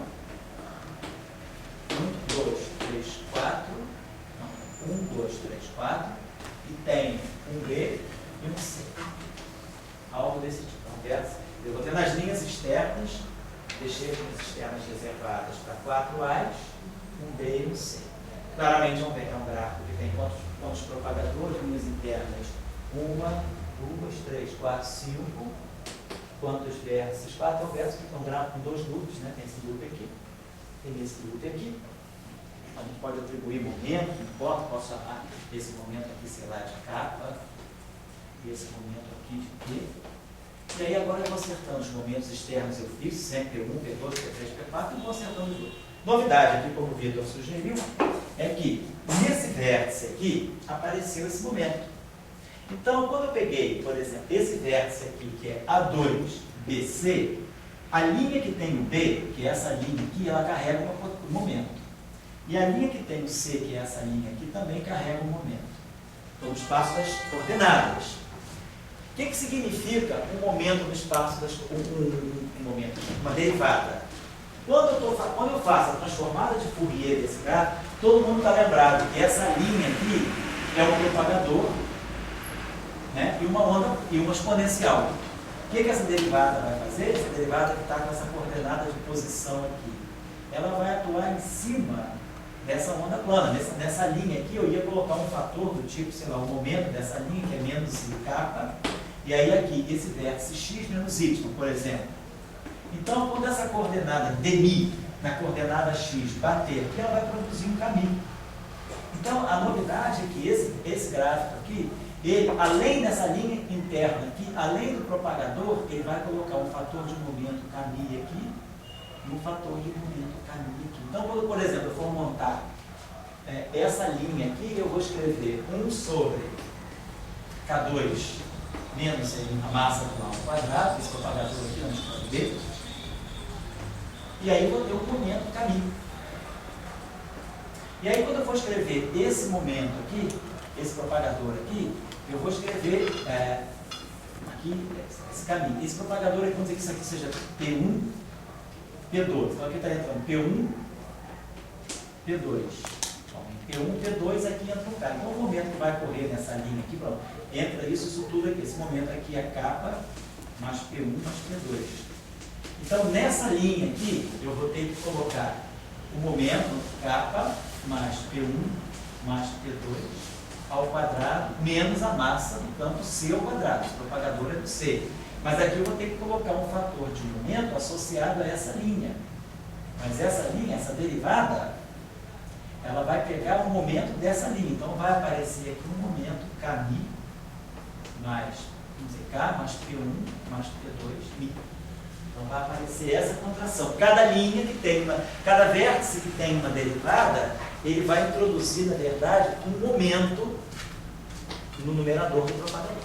1, 2, 3, 4, 1, 2, 3, 4, e tem um B e um C. Algo desse tipo. É um vértice. Eu vou ter nas linhas externas, deixei as linhas externas reservadas para 4 A's, um B e um C. Claramente é um gráfico que tem quantos propagadores, linhas internas, 1, 2, 3, 4, 5. Quantos vértices? 4 é um vértice que é um gráfico com 2 loops, né? Tem esse loop aqui, tem esse loop aqui. A gente pode atribuir momento, não importa, posso chamar esse momento aqui, sei lá, de capa, e esse momento aqui de P. E aí agora eu vou acertando os momentos externos, eu fiz sempre P1, P2, P3, P4, e vou acertando os outros. Novidade aqui, como o Vitor sugeriu, é que nesse vértice aqui apareceu esse momento. Então, quando eu peguei, por exemplo, esse vértice aqui, que é A2BC, a linha que tem o B, que é essa linha aqui, ela carrega um momento. E a linha que tem o C, que é essa linha aqui, também carrega um momento. Então, no espaço das coordenadas. O que significa um momento no espaço das um momento, uma derivada? Quando eu faço a transformada de Fourier desse gráfico, todo mundo está lembrado que essa linha aqui é um propagador, né, e uma onda e uma exponencial. O que essa derivada vai fazer? Essa derivada que está com essa coordenada de posição aqui, ela vai atuar em cima dessa onda plana. Nessa linha aqui eu ia colocar um fator do tipo, sei lá, o momento dessa linha, que é menos i k, e aí aqui, esse vértice x menos y, por exemplo. Então, quando essa coordenada dmi na coordenada x bater aqui, ela vai produzir um caminho. Então, a novidade é que esse gráfico aqui, ele, além dessa linha interna aqui, além do propagador, ele vai colocar um fator de momento caminho aqui e um fator de momento caminho aqui. Então, quando, por exemplo, eu for montar essa linha aqui, eu vou escrever 1 sobre K2 menos a massa do ao quadrado, esse propagador aqui, a gente pode ver. E aí eu vou ter um momento caminho. E aí, quando eu for escrever esse momento aqui, esse propagador aqui, eu vou escrever aqui esse caminho. Esse propagador aqui, vamos dizer que isso aqui seja P1, P2. Então aqui está entrando P1, P2. Então, P1, P2 aqui entra um cara. Então o momento que vai ocorrer nessa linha aqui, pronto, entra isso tudo aqui. Esse momento aqui é capa mais P1 mais P2. Então nessa linha aqui, eu vou ter que colocar o momento capa mais P1 mais P2 ao quadrado, menos a massa do campo C ao quadrado. Esse propagador é do C. Mas aqui eu vou ter que colocar um fator de momento associado a essa linha. Mas essa linha, essa derivada, ela vai pegar o momento dessa linha. Então vai aparecer aqui um momento Kmi mais, vamos dizer, K mais P1 mais P2 Mi. Então vai aparecer essa contração. Cada linha que tem cada vértice que tem uma derivada, ele vai introduzir, na verdade, um momento no numerador do propagador.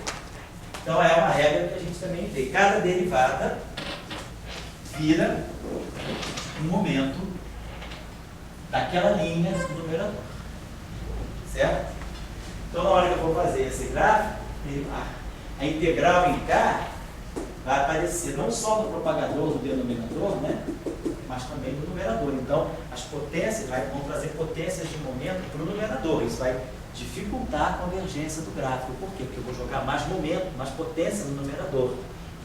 Então é uma regra que a gente também vê. Cada derivada vira um momento daquela linha do numerador. Certo? Então na hora que eu vou fazer esse gráfico, a integral em K vai aparecer não só no propagador, no denominador, né, mas também no numerador. Então, as potências vão trazer potências de momento para o numerador. Isso vai dificultar a convergência do gráfico. Por quê? Porque eu vou jogar mais momento, mais potência no numerador.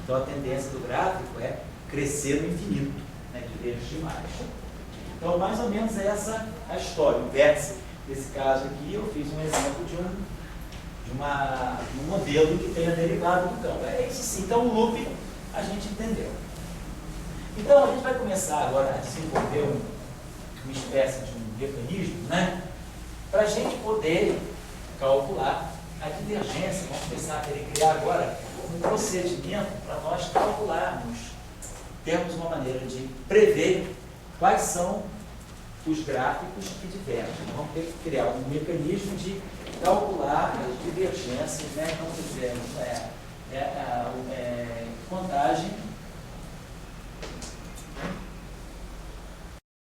Então a tendência do gráfico é crescer no infinito, né, divergir mais. Então mais ou menos essa a história. O vértice desse caso aqui, eu fiz um exemplo de um modelo que tenha derivado do campo. É isso sim. Então o loop a gente entendeu. Então a gente vai começar agora a desenvolver uma espécie de um mecanismo, né, para a gente poder calcular a divergência. Vamos começar a querer criar agora um procedimento para nós calcularmos, termos uma maneira de prever quais são os gráficos que divergem. Vamos ter que criar um mecanismo de calcular as divergências, né? Então fizemos